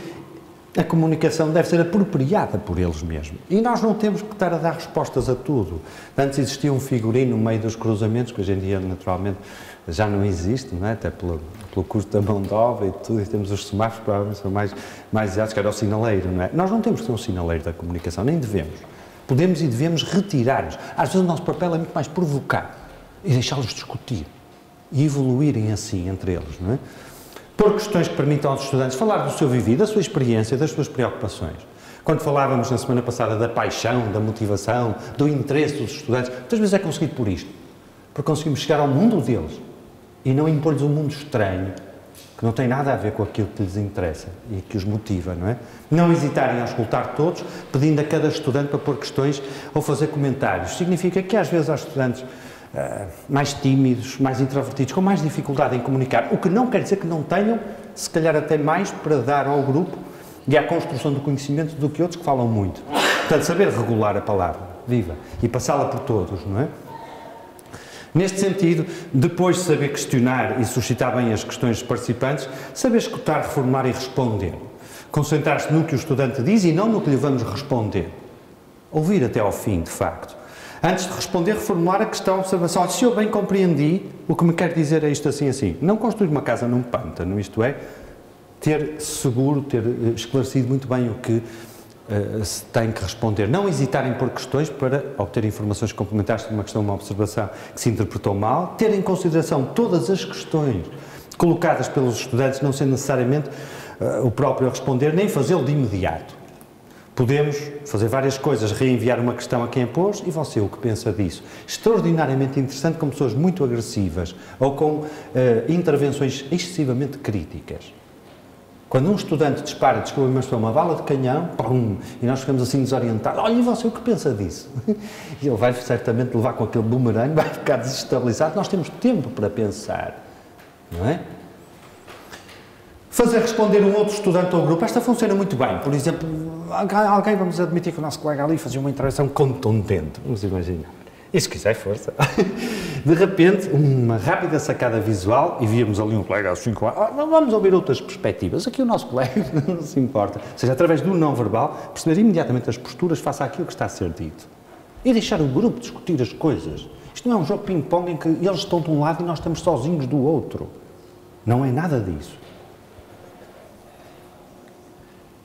a comunicação deve ser apropriada por eles mesmos. E nós não temos que estar a dar respostas a tudo. Antes existia um figurino no meio dos cruzamentos, que hoje em dia, naturalmente, já não existe, não é? Até pelo custo da mão de obra e tudo, e temos os semáforos, que provavelmente são mais exatos, que era o sinaleiro, não é? Nós não temos que ser um sinaleiro da comunicação, nem devemos. Podemos e devemos retirar-nos. Às vezes o nosso papel é muito mais provocar e deixá-los discutir e evoluírem assim entre eles, não é? Por questões que permitam aos estudantes falar do seu vivido, da sua experiência, das suas preocupações. Quando falávamos na semana passada da paixão, da motivação, do interesse dos estudantes, muitas vezes é conseguido por isto, porque conseguimos chegar ao mundo deles e não impor-lhes um mundo estranho, que que não tem nada a ver com aquilo que lhes interessa e que os motiva, não é? Não hesitarem a escutar todos, pedindo a cada estudante para pôr questões ou fazer comentários. Significa que às vezes há estudantes mais tímidos, mais introvertidos, com mais dificuldade em comunicar, o que não quer dizer que não tenham, se calhar até mais para dar ao grupo e à construção do conhecimento do que outros que falam muito. Portanto, saber regular a palavra, viva, e passá-la por todos, não é? Neste sentido, depois de saber questionar e suscitar bem as questões dos participantes, saber escutar, reformular e responder. Concentrar-se no que o estudante diz e não no que lhe vamos responder. Ouvir até ao fim, de facto. Antes de responder, reformular a questão, a observação. Se eu bem compreendi, o que me quer dizer é isto assim, assim. Não construir uma casa num pântano, isto é, ter seguro, ter esclarecido muito bem o que se tem que responder. Não hesitar em pôr questões para obter informações complementares sobre uma questão, uma observação que se interpretou mal. Ter em consideração todas as questões colocadas pelos estudantes, não sendo necessariamente o próprio a responder, nem fazê-lo de imediato. Podemos fazer várias coisas, reenviar uma questão a quem a pôs e você o que pensa disso. Extraordinariamente interessante com pessoas muito agressivas ou com intervenções excessivamente críticas. Quando um estudante dispara, desculpa, mas foi uma bala de canhão, pum, e nós ficamos assim desorientados, olha, e você o que pensa disso? E ele vai certamente levar com aquele bumerangue, vai ficar desestabilizado. Nós temos tempo para pensar, não é? Fazer responder um outro estudante ao grupo, esta funciona muito bem. Por exemplo, alguém, vamos admitir que o nosso colega ali fazia uma intervenção contundente, vamos imaginar. E se quiser, força. De repente, uma rápida sacada visual, e víamos ali um colega aos 5 anos, vamos ouvir outras perspectivas. Aqui o nosso colega não se importa. Ou seja, através do não verbal, perceber imediatamente as posturas face àquilo que está a ser dito. E deixar o grupo discutir as coisas. Isto não é um jogo ping-pong em que eles estão de um lado e nós estamos sozinhos do outro. Não é nada disso.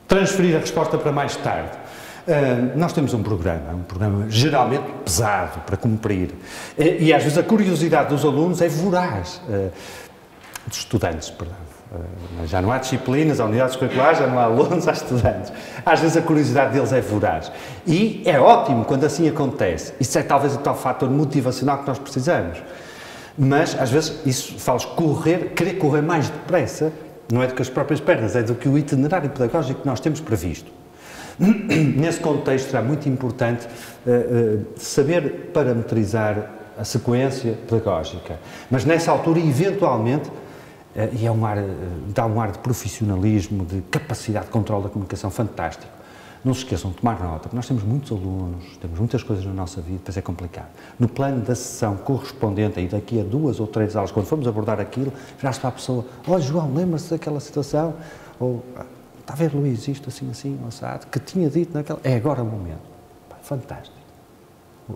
Transferir a resposta para mais tarde. Nós temos um programa geralmente pesado para cumprir. E às vezes a curiosidade dos alunos é voraz. Dos estudantes, perdão. Já não há disciplinas, há unidades curriculares, já não há alunos, há estudantes. Às vezes a curiosidade deles é voraz. E é ótimo quando assim acontece. Isso é talvez o tal fator motivacional que nós precisamos. Mas às vezes isso faz querer correr mais depressa. Não é do que as próprias pernas, é do que o itinerário pedagógico que nós temos previsto. Nesse contexto será muito importante saber parametrizar a sequência pedagógica. Mas nessa altura, eventualmente, e dá um ar de profissionalismo, de capacidade de controle da comunicação fantástico. Não se esqueçam de tomar nota, porque nós temos muitos alunos, temos muitas coisas na nossa vida, depois é complicado. No plano da sessão correspondente, aí daqui a 2 ou 3 aulas, quando formos abordar aquilo, virar-se para a pessoa, olha João, lembra-se daquela situação? Ou, está a ver Luís, isto assim, assim, assado, que tinha dito naquela... É agora o momento. Pá, fantástico.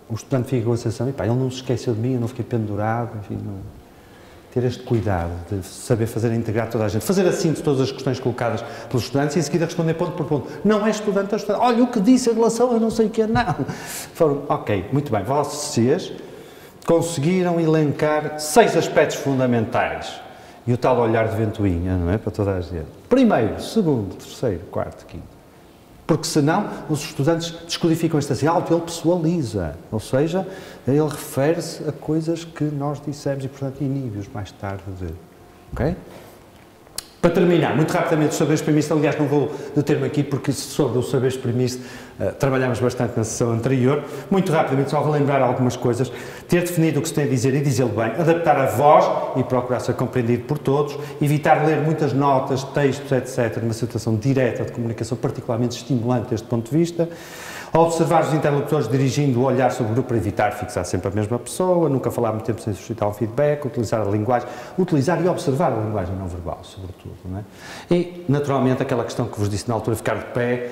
O estudante fica com a sensação, ele não se esqueceu de mim, eu não fiquei pendurado, enfim, não... Ter este cuidado de saber fazer integrar toda a gente, fazer assim de todas as questões colocadas pelos estudantes e em seguida responder ponto por ponto. Não é estudante, é estudante. Olha, o que disse em relação a não sei o que é, não. Foram, ok, muito bem, vocês conseguiram elencar 6 aspectos fundamentais. E o tal olhar de ventoinha, não é? Para toda a gente. Primeiro, segundo, terceiro, quarto, quinto. Porque senão os estudantes descodificam isto assim, ele pessoaliza, ou seja, ele refere-se a coisas que nós dissemos e, portanto, inibe-os mais tarde de... Ok? Para terminar, muito rapidamente, os saberes premissos, aliás, não vou deter-me aqui porque sobre o saberes premissos trabalhámos bastante na sessão anterior. Muito rapidamente, só relembrar algumas coisas. Ter definido o que se tem a dizer e dizê-lo bem. Adaptar a voz e procurar ser compreendido por todos. Evitar ler muitas notas, textos, etc. numa situação direta de comunicação particularmente estimulante deste ponto de vista. Observar os interlocutores dirigindo o olhar sobre o grupo para evitar fixar sempre a mesma pessoa, nunca falar muito tempo sem suscitar um feedback, utilizar a linguagem, utilizar e observar a linguagem não verbal, sobretudo, não é? E, naturalmente, aquela questão que vos disse na altura, ficar de pé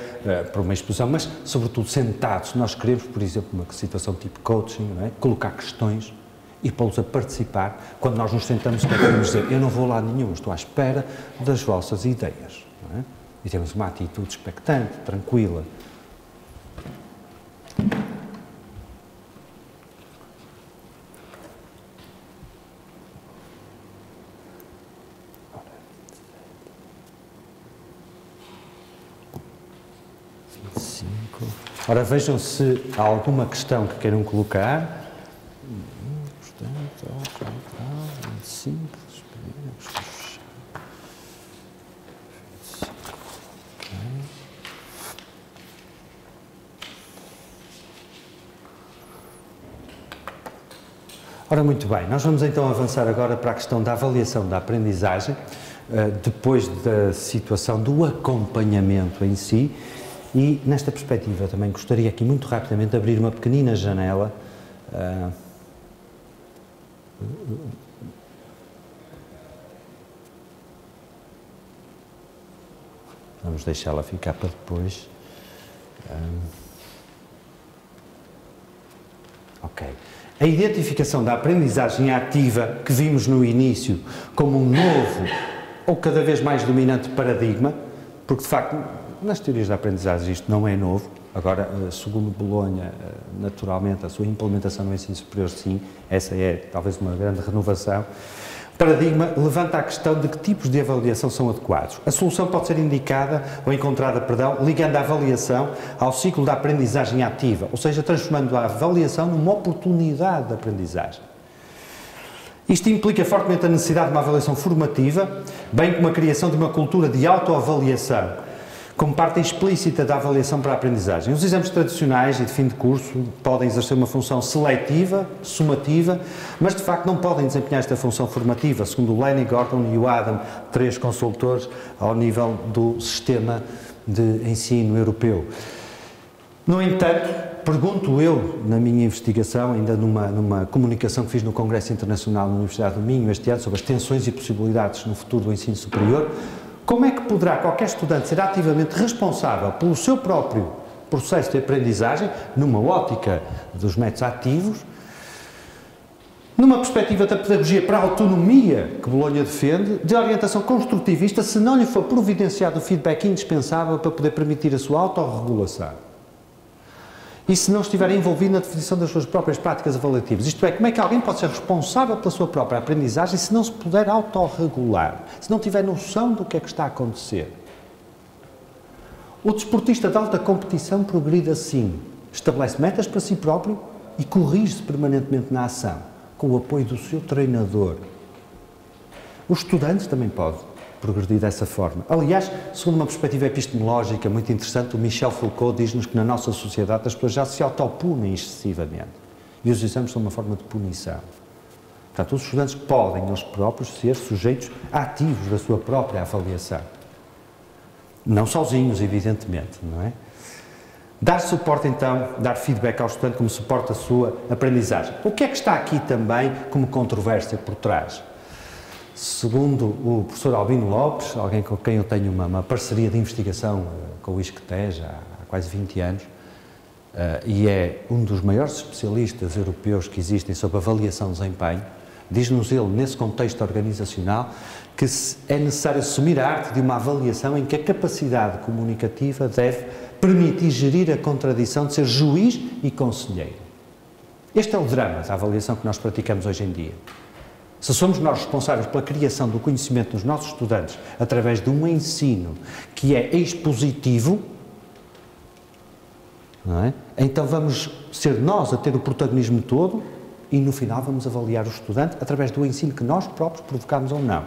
para uma exposição, mas, sobretudo, sentados. Se nós queremos, por exemplo, uma situação tipo coaching, não é? Colocar questões e pô-los a participar, quando nós nos sentamos, queremos dizer, eu não vou lá nenhum, estou à espera das vossas ideias, não é? E temos uma atitude expectante, tranquila. Ora, vejam se há alguma questão que queiram colocar. Portanto, 25. Ora, muito bem, nós vamos então avançar agora para a questão da avaliação da aprendizagem, depois da situação do acompanhamento em si, e nesta perspectiva também gostaria aqui muito rapidamente de abrir uma pequenina janela vamos deixá-la ficar para depois. Ok. A identificação da aprendizagem ativa, que vimos no início como um novo ou cada vez mais dominante paradigma, porque de facto nas teorias da aprendizagem isto não é novo, agora segundo Bolonha, naturalmente a sua implementação no ensino superior sim, essa é talvez uma grande renovação. O paradigma levanta a questão de que tipos de avaliação são adequados. A solução pode ser indicada ou encontrada, ligando a avaliação ao ciclo da aprendizagem ativa, ou seja, transformando a avaliação numa oportunidade de aprendizagem. Isto implica fortemente a necessidade de uma avaliação formativa, bem como a criação de uma cultura de autoavaliação, como parte explícita da avaliação para a aprendizagem. Os exames tradicionais e de fim de curso podem exercer uma função seletiva, sumativa, mas de facto não podem desempenhar esta função formativa, segundo o Lenny Gordon e o Adam, 3 consultores ao nível do sistema de ensino europeu. No entanto, pergunto eu, na minha investigação, ainda numa comunicação que fiz no Congresso Internacional na Universidade do Minho este ano, sobre as tensões e possibilidades no futuro do ensino superior, como é que poderá qualquer estudante ser ativamente responsável pelo seu próprio processo de aprendizagem, numa ótica dos métodos ativos, numa perspectiva da pedagogia para a autonomia que Bolonha defende, de orientação construtivista, se não lhe for providenciado o feedback indispensável para poder permitir a sua autorregulação? E se não estiver envolvido na definição das suas próprias práticas avaliativas? Isto é, como é que alguém pode ser responsável pela sua própria aprendizagem se não se puder autorregular, se não tiver noção do que é que está a acontecer? O desportista de alta competição progride assim, estabelece metas para si próprio e corrige-se permanentemente na ação, com o apoio do seu treinador. O estudante também pode progredir dessa forma. Aliás, segundo uma perspectiva epistemológica muito interessante, o Michel Foucault diz-nos que na nossa sociedade as pessoas já se autopunem excessivamente. E os exames são uma forma de punição. Portanto, os estudantes podem, eles próprios, ser sujeitos ativos da sua própria avaliação. Não sozinhos, evidentemente, não é? Dar suporte, então, dar feedback ao estudante como suporte à sua aprendizagem. O que é que está aqui também como controvérsia por trás? Segundo o professor Albino Lopes, alguém com quem eu tenho uma parceria de investigação com o ISCTE há quase 20 anos, e é um dos maiores especialistas europeus que existem sobre avaliação de desempenho, diz-nos ele, nesse contexto organizacional, que é necessário assumir a arte de uma avaliação em que a capacidade comunicativa deve permitir gerir a contradição de ser juiz e conselheiro. Este é o drama da avaliação que nós praticamos hoje em dia. Se somos nós responsáveis pela criação do conhecimento dos nossos estudantes através de um ensino que é expositivo, não é? Então vamos ser nós a ter o protagonismo todo e no final vamos avaliar o estudante através do ensino que nós próprios provocamos ou não.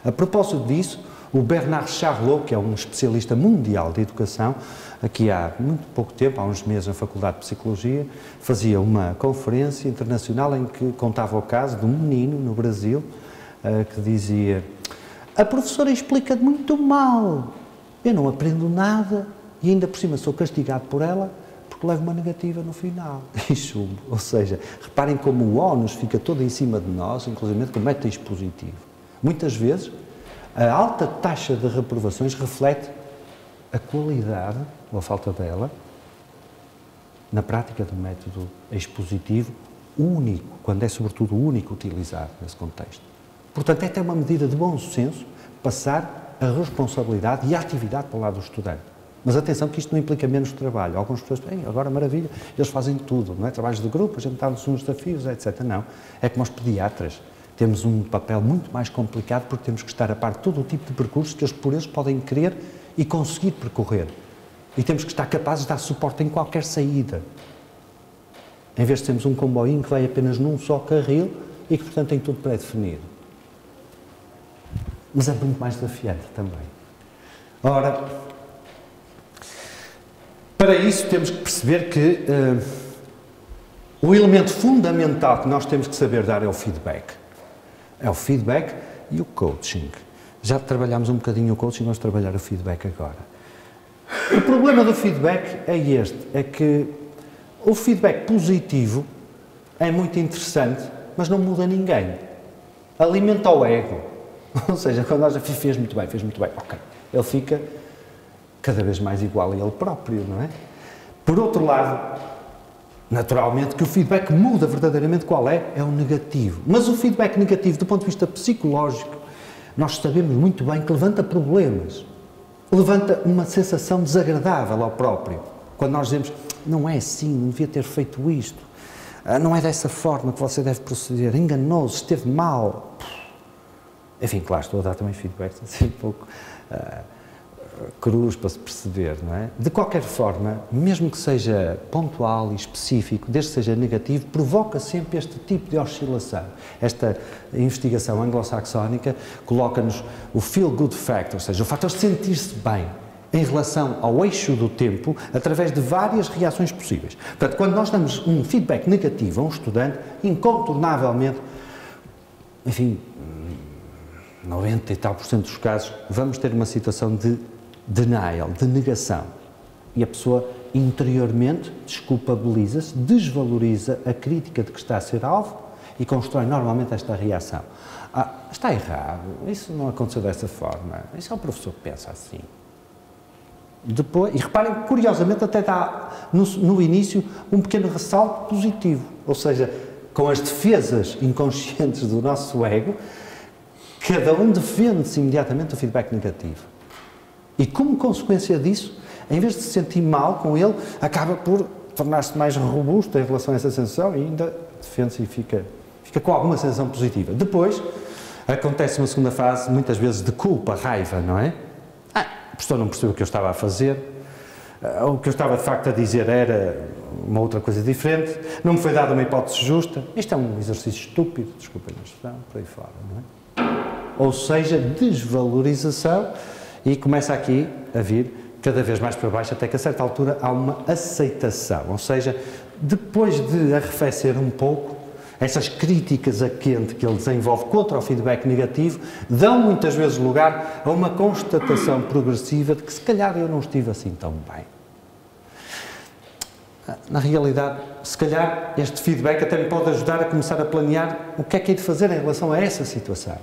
A propósito disso, o Bernard Charlot, que é um especialista mundial de educação, aqui há muito pouco tempo, há uns meses na Faculdade de Psicologia, fazia uma conferência internacional em que contava o caso de um menino no Brasil que dizia: a professora explica muito mal, eu não aprendo nada e ainda por cima sou castigado por ela porque levo uma negativa no final. E chumbo. Ou seja, reparem como o ónus fica todo em cima de nós, inclusive com o método expositivo. Muitas vezes, a alta taxa de reprovações reflete a qualidade, ou a falta dela, na prática do método expositivo único, quando é sobretudo o único utilizado nesse contexto. Portanto, é até uma medida de bom senso passar a responsabilidade e a atividade para o lado do estudante. Mas atenção que isto não implica menos trabalho. Algumas pessoas dizem, agora maravilha, eles fazem tudo, não é? Trabalhos de grupo, a gente dá-nos uns desafios, etc. Não. É como os pediatras. Temos um papel muito mais complicado porque temos que estar a par de todo o tipo de percursos que eles por eles podem querer e conseguir percorrer. E temos que estar capazes de dar suporte em qualquer saída. Em vez de termos um comboinho que vai apenas num só carril e que, portanto, tem tudo pré-definido. Mas é muito mais desafiante também. Ora, para isso temos que perceber que O elemento fundamental que nós temos que saber dar é o feedback. É o feedback e o coaching. Já trabalhámos um bocadinho o coaching, vamos trabalhar o feedback agora. O problema do feedback é este, é que o feedback positivo é muito interessante, mas não muda ninguém. Alimenta o ego. Ou seja, quando nós fez muito bem, ok. Ele fica cada vez mais igual a ele próprio, não é? Por outro lado, naturalmente que o feedback muda verdadeiramente qual é o negativo. Mas o feedback negativo, do ponto de vista psicológico, nós sabemos muito bem que levanta problemas. Levanta uma sensação desagradável ao próprio. Quando nós dizemos, não é assim, não devia ter feito isto, não é dessa forma que você deve proceder, enganou-se, esteve mal. Enfim, claro, estou a dar também feedback assim um pouco cruz para se perceber, não é? De qualquer forma, mesmo que seja pontual e específico, desde que seja negativo, provoca sempre este tipo de oscilação. Esta investigação anglo-saxónica coloca-nos o feel-good factor, ou seja, o fator de sentir-se bem em relação ao eixo do tempo, através de várias reações possíveis. Portanto, quando nós damos um feedback negativo a um estudante, incontornavelmente, enfim, 90 e tal % dos casos, vamos ter uma situação de denial, de negação. E a pessoa interiormente desculpabiliza-se, desvaloriza a crítica de que está a ser alvo e constrói normalmente esta reação. Está errado, isso não aconteceu dessa forma, isso é o professor que pensa assim. Depois, e reparem que, curiosamente, até dá no início um pequeno ressalto positivo, ou seja, com as defesas inconscientes do nosso ego, cada um defende-se imediatamente do feedback negativo. E como consequência disso, em vez de se sentir mal com ele, acaba por tornar-se mais robusto em relação a essa sensação e ainda defende-se e fica com alguma sensação positiva. Depois, acontece uma segunda fase, muitas vezes de culpa, raiva, não é? O professor não percebeu o que eu estava a fazer, o que eu estava de facto a dizer era uma outra coisa diferente, não me foi dada uma hipótese justa, isto é um exercício estúpido, desculpem a expressão, por aí fora, não é? Ou seja, desvalorização, e começa aqui a vir cada vez mais para baixo, até que a certa altura há uma aceitação, ou seja, depois de arrefecer um pouco, essas críticas a quente que ele desenvolve contra o feedback negativo dão muitas vezes lugar a uma constatação progressiva de que se calhar eu não estive assim tão bem. Na realidade, se calhar este feedback até me pode ajudar a começar a planear o que é que hei de fazer em relação a essa situação.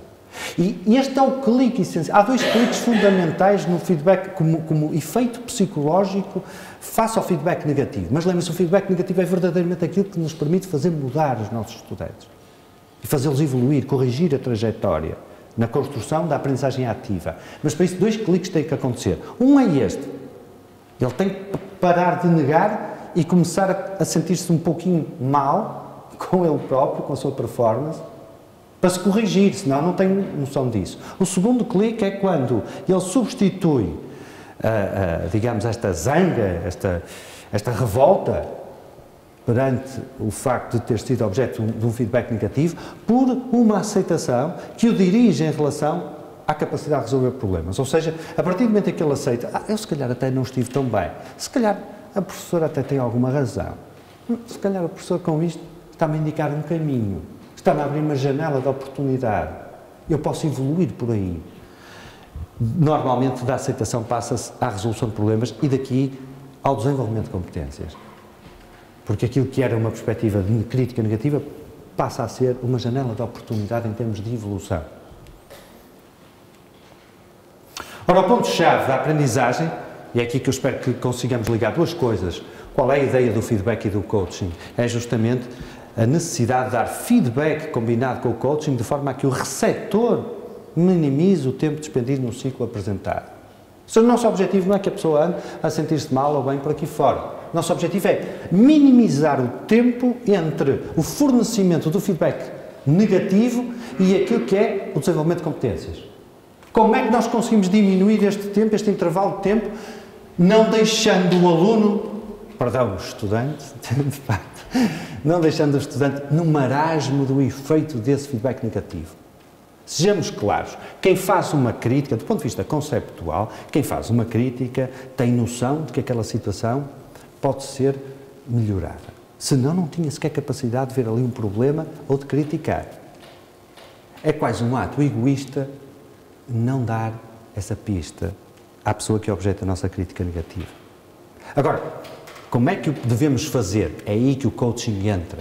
E este é o clique essencial. Há dois cliques fundamentais no feedback como efeito psicológico face ao feedback negativo. Mas lembre-se, o feedback negativo é verdadeiramente aquilo que nos permite fazer mudar os nossos estudantes e fazê-los evoluir, corrigir a trajetória na construção da aprendizagem ativa. Mas para isso, dois cliques têm que acontecer. Um é este. Ele tem que parar de negar e começar a sentir-se um pouquinho mal com ele próprio, com a sua performance, para se corrigir, senão não tem noção disso. O segundo clique é quando ele substitui, digamos, esta zanga, esta revolta perante o facto de ter sido objeto de um feedback negativo, por uma aceitação que o dirige em relação à capacidade de resolver problemas. Ou seja, a partir do momento em que ele aceita, eu se calhar até não estive tão bem, se calhar a professora até tem alguma razão, se calhar o professor com isto está-me a indicar um caminho, está-me a abrir uma janela de oportunidade, eu posso evoluir por aí. Normalmente, da aceitação passa-se à resolução de problemas e daqui ao desenvolvimento de competências. Porque aquilo que era uma perspectiva de crítica negativa passa a ser uma janela de oportunidade em termos de evolução. Ora, o ponto-chave da aprendizagem, e é aqui que eu espero que consigamos ligar duas coisas. Qual é a ideia do feedback e do coaching? É justamente a necessidade de dar feedback combinado com o coaching de forma a que o receptor minimize o tempo despendido no ciclo apresentado. O nosso objetivo não é que a pessoa ande a sentir-se mal ou bem por aqui fora. O nosso objetivo é minimizar o tempo entre o fornecimento do feedback negativo e aquilo que é o desenvolvimento de competências. Como é que nós conseguimos diminuir este tempo, este intervalo de tempo, não deixando o aluno, perdão, o estudante, de facto, não deixando o estudante no marasmo do efeito desse feedback negativo. Sejamos claros, quem faz uma crítica, do ponto de vista conceptual, quem faz uma crítica tem noção de que aquela situação pode ser melhorada. Senão não tinha sequer capacidade de ver ali um problema ou de criticar. É quase um ato egoísta não dar essa pista à pessoa que é objeto da nossa crítica negativa. Agora, como é que o devemos fazer? É aí que o coaching entra.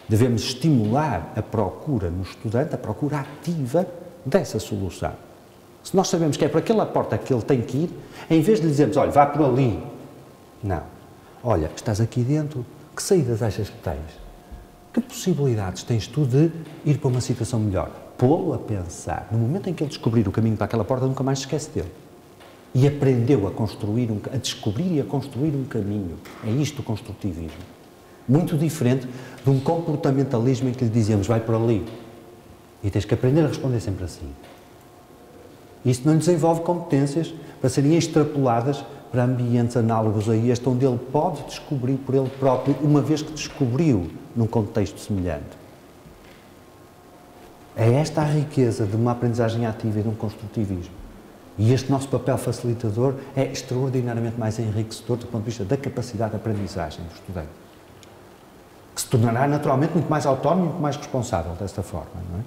Devemos estimular a procura no estudante, a procura ativa dessa solução. Se nós sabemos que é por aquela porta que ele tem que ir, em vez de lhe dizermos, olha, vá por ali. Não. Olha, estás aqui dentro, que saídas achas que tens? Que possibilidades tens tu de ir para uma situação melhor? Pô-lo a pensar. No momento em que ele descobrir o caminho para aquela porta, nunca mais se esquece dele. E aprendeu a construir, a descobrir e a construir um caminho. É isto o construtivismo. Muito diferente de um comportamentalismo em que lhe dizemos, vai por ali. E tens que aprender a responder sempre assim. Isto não lhe desenvolve competências para serem extrapoladas para ambientes análogos a este, onde ele pode descobrir por ele próprio, uma vez que descobriu num contexto semelhante. É esta a riqueza de uma aprendizagem ativa e de um construtivismo. E este nosso papel facilitador é extraordinariamente mais enriquecedor do ponto de vista da capacidade de aprendizagem do estudante, que se tornará naturalmente muito mais autónomo e muito mais responsável desta forma, não é?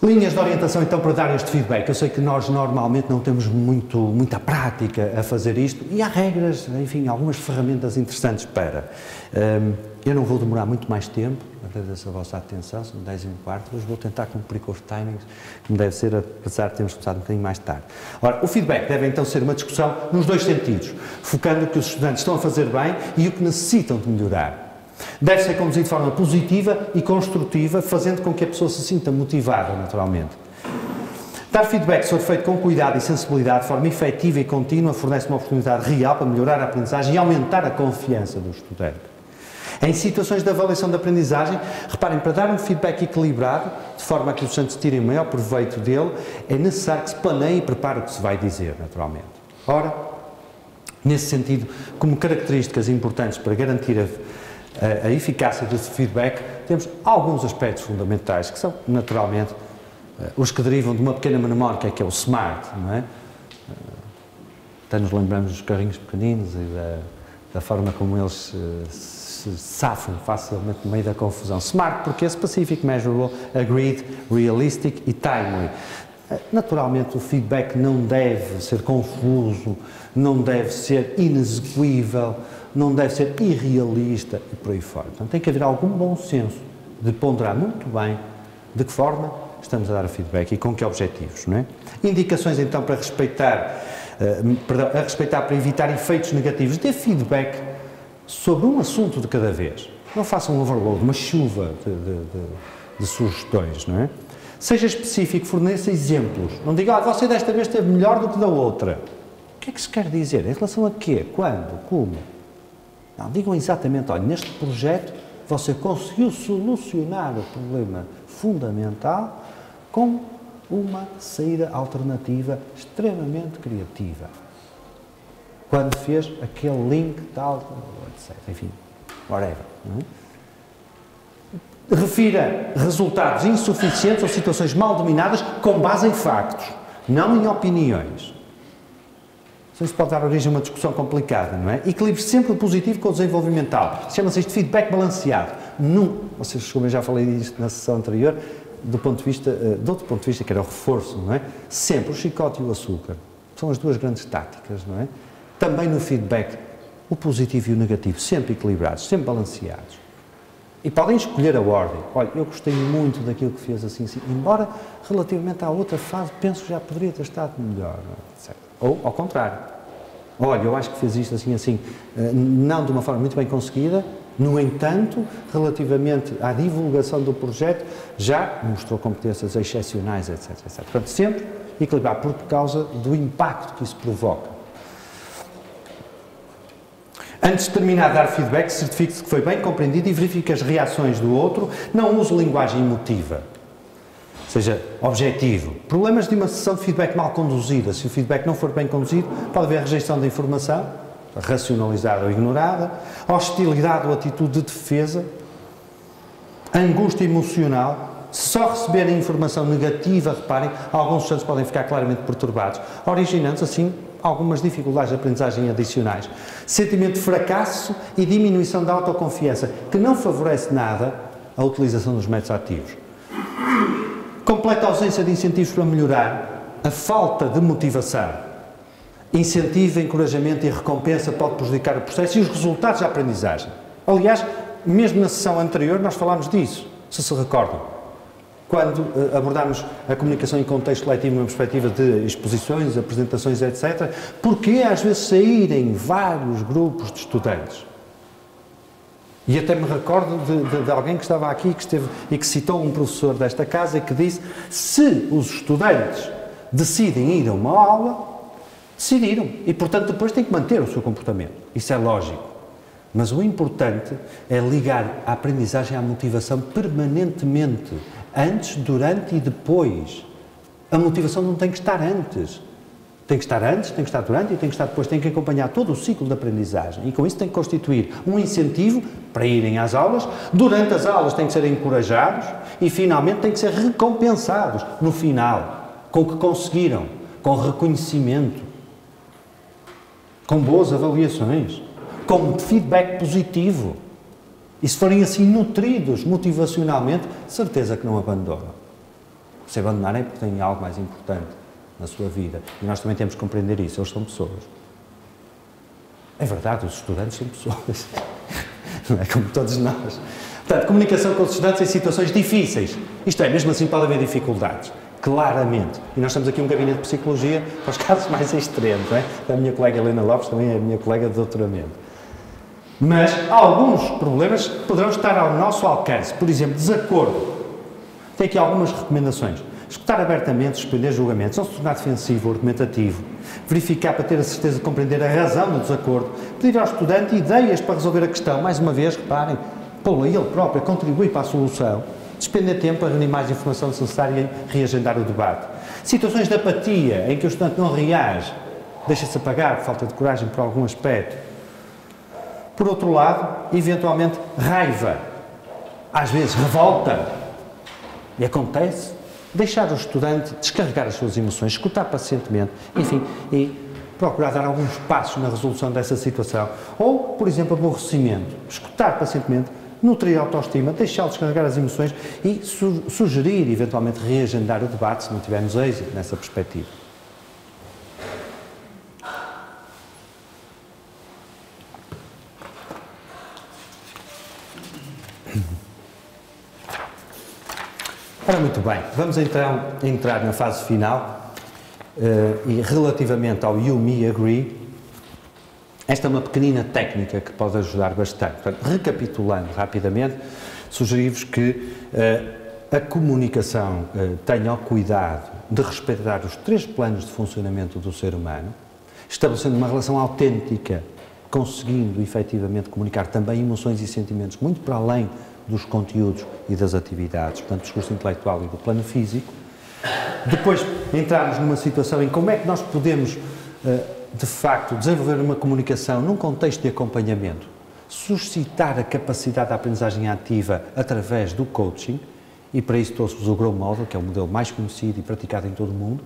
Linhas de orientação, então, para dar este feedback. Eu sei que nós, normalmente, não temos muita prática a fazer isto e há regras, enfim, algumas ferramentas interessantes para. Eu não vou demorar muito mais tempo, agradeço a vossa atenção, são 10h15, hoje vou tentar cumprir com os timings, como deve ser, apesar de termos começado um bocadinho mais tarde. Ora, o feedback deve, então, ser uma discussão nos dois sentidos, focando o que os estudantes estão a fazer bem e o que necessitam de melhorar. Deve ser conduzido de forma positiva e construtiva, fazendo com que a pessoa se sinta motivada, naturalmente. Dar feedback, se for feito com cuidado e sensibilidade, de forma efetiva e contínua, fornece uma oportunidade real para melhorar a aprendizagem e aumentar a confiança do estudante. Em situações de avaliação da aprendizagem, reparem, para dar um feedback equilibrado, de forma a que os estudantes tirem o maior proveito dele, é necessário que se planeie e prepare o que se vai dizer, naturalmente. Ora, nesse sentido, como características importantes para garantir a eficácia desse feedback, temos alguns aspectos fundamentais, que são, naturalmente, os que derivam de uma pequena mnemónica, que é o SMART, não é? Até nos lembramos dos carrinhos pequeninos e da forma como eles se safam facilmente no meio da confusão. SMART porque é Specific, Measurable, Agreed, Realistic e Timely. Naturalmente, o feedback não deve ser confuso, não deve ser inexequível, não deve ser irrealista e por aí fora. Portanto, tem que haver algum bom senso de ponderar muito bem de que forma estamos a dar o feedback e com que objetivos, não é? Indicações, então, para respeitar para evitar efeitos negativos. Dê feedback sobre um assunto de cada vez. Não faça um overload, uma chuva de sugestões, não é? Seja específico, forneça exemplos. Não diga, você desta vez esteve melhor do que da outra. O que é que se quer dizer? Em relação a quê? Quando? Como? Não, digam exatamente, olha, neste projeto você conseguiu solucionar o problema fundamental com uma saída alternativa extremamente criativa. Quando fez aquele link tal, etc. Enfim, whatever. Não é? Refira resultados insuficientes ou situações mal dominadas com base em factos, não em opiniões. Isso pode dar origem a uma discussão complicada, não é? Equilibre sempre o positivo com o desenvolvimental. Chama-se isto de feedback balanceado. Vocês, como eu já falei disto na sessão anterior, de outro ponto de vista, que era o reforço, não é? Sempre o chicote e o açúcar. São as duas grandes táticas, não é? Também no feedback, o positivo e o negativo, sempre equilibrados, sempre balanceados. E podem escolher a ordem. Olha, eu gostei muito daquilo que fez assim, embora relativamente à outra fase, penso que já poderia ter estado melhor, etc. Ou, ao contrário, olha, eu acho que fez isto assim, não de uma forma muito bem conseguida, no entanto, relativamente à divulgação do projeto, já mostrou competências excepcionais, etc, etc. Portanto, sempre equilibrar por causa do impacto que isso provoca. Antes de terminar de dar feedback, certifique-se que foi bem compreendido e verifique as reações do outro, não use linguagem emotiva. Seja objetivo. Problemas de uma sessão de feedback mal conduzida. Se o feedback não for bem conduzido, pode haver rejeição da informação, racionalizada ou ignorada, hostilidade ou atitude de defesa, angústia emocional. Se só receberem informação negativa, reparem, alguns estudantes podem ficar claramente perturbados, originando-se assim algumas dificuldades de aprendizagem adicionais. Sentimento de fracasso e diminuição da autoconfiança, que não favorece nada a utilização dos métodos ativos. Completa ausência de incentivos para melhorar, a falta de motivação. Incentivo, encorajamento e recompensa pode prejudicar o processo e os resultados da aprendizagem. Aliás, mesmo na sessão anterior nós falámos disso, se recordam. Quando abordámos a comunicação em contexto letivo numa perspectiva de exposições, apresentações, etc., porque às vezes saírem vários grupos de estudantes? E até me recordo de alguém que estava aqui que esteve, e que citou um professor desta casa e que disse: se os estudantes decidem ir a uma aula, decidiram, e portanto depois têm que manter o seu comportamento. Isso é lógico. Mas o importante é ligar a aprendizagem à motivação permanentemente, antes, durante e depois. A motivação não tem que estar antes. Tem que estar antes, tem que estar durante e tem que estar depois. Tem que acompanhar todo o ciclo de aprendizagem. E com isso tem que constituir um incentivo para irem às aulas. Durante as aulas têm que ser encorajados e finalmente têm que ser recompensados no final, com o que conseguiram, com reconhecimento, com boas avaliações, com feedback positivo. E se forem assim nutridos motivacionalmente, certeza que não abandonam. Se abandonarem é porque têm algo mais importante na sua vida. E nós também temos que compreender isso. Eles são pessoas. É verdade, os estudantes são pessoas. Não é como todos nós. Portanto, comunicação com os estudantes em situações difíceis. Isto é, mesmo assim pode haver dificuldades. Claramente. E nós temos aqui um gabinete de psicologia para os casos mais extremos, não é? A minha colega Helena Lopes também é a minha colega de doutoramento. Mas alguns problemas poderão estar ao nosso alcance. Por exemplo, desacordo. Tem aqui algumas recomendações. Escutar abertamente, suspender julgamentos, não se tornar defensivo ou argumentativo, verificar para ter a certeza de compreender a razão do desacordo, pedir ao estudante ideias para resolver a questão. Mais uma vez, reparem, pô-lo ele próprio a contribuir para a solução. Despender tempo a reunir mais informação necessária e reagendar o debate. Situações de apatia, em que o estudante não reage, deixa-se apagar, falta de coragem por algum aspecto. Por outro lado, eventualmente, raiva. Às vezes, revolta. E acontece. Deixar o estudante descarregar as suas emoções, escutar pacientemente, enfim, e procurar dar alguns passos na resolução dessa situação. Ou, por exemplo, aborrecimento. Escutar pacientemente, nutrir a autoestima, deixá-lo descarregar as emoções e sugerir, eventualmente, reagendar o debate, se não tivermos êxito nessa perspectiva. Ora, muito bem, vamos então entrar na fase final e relativamente ao You, Me, Agree, esta é uma pequenina técnica que pode ajudar bastante. Portanto, recapitulando rapidamente, sugeri-vos que a comunicação tenha o cuidado de respeitar os 3 planos de funcionamento do ser humano, estabelecendo uma relação autêntica, conseguindo efetivamente comunicar também emoções e sentimentos muito para além dos conteúdos e das atividades, portanto, do discurso intelectual e do plano físico. Depois, entrarmos numa situação em como é que nós podemos, de facto, desenvolver uma comunicação num contexto de acompanhamento, suscitar a capacidade de aprendizagem ativa através do coaching, e para isso trouxe-vos o Grow Model, que é o modelo mais conhecido e praticado em todo o mundo.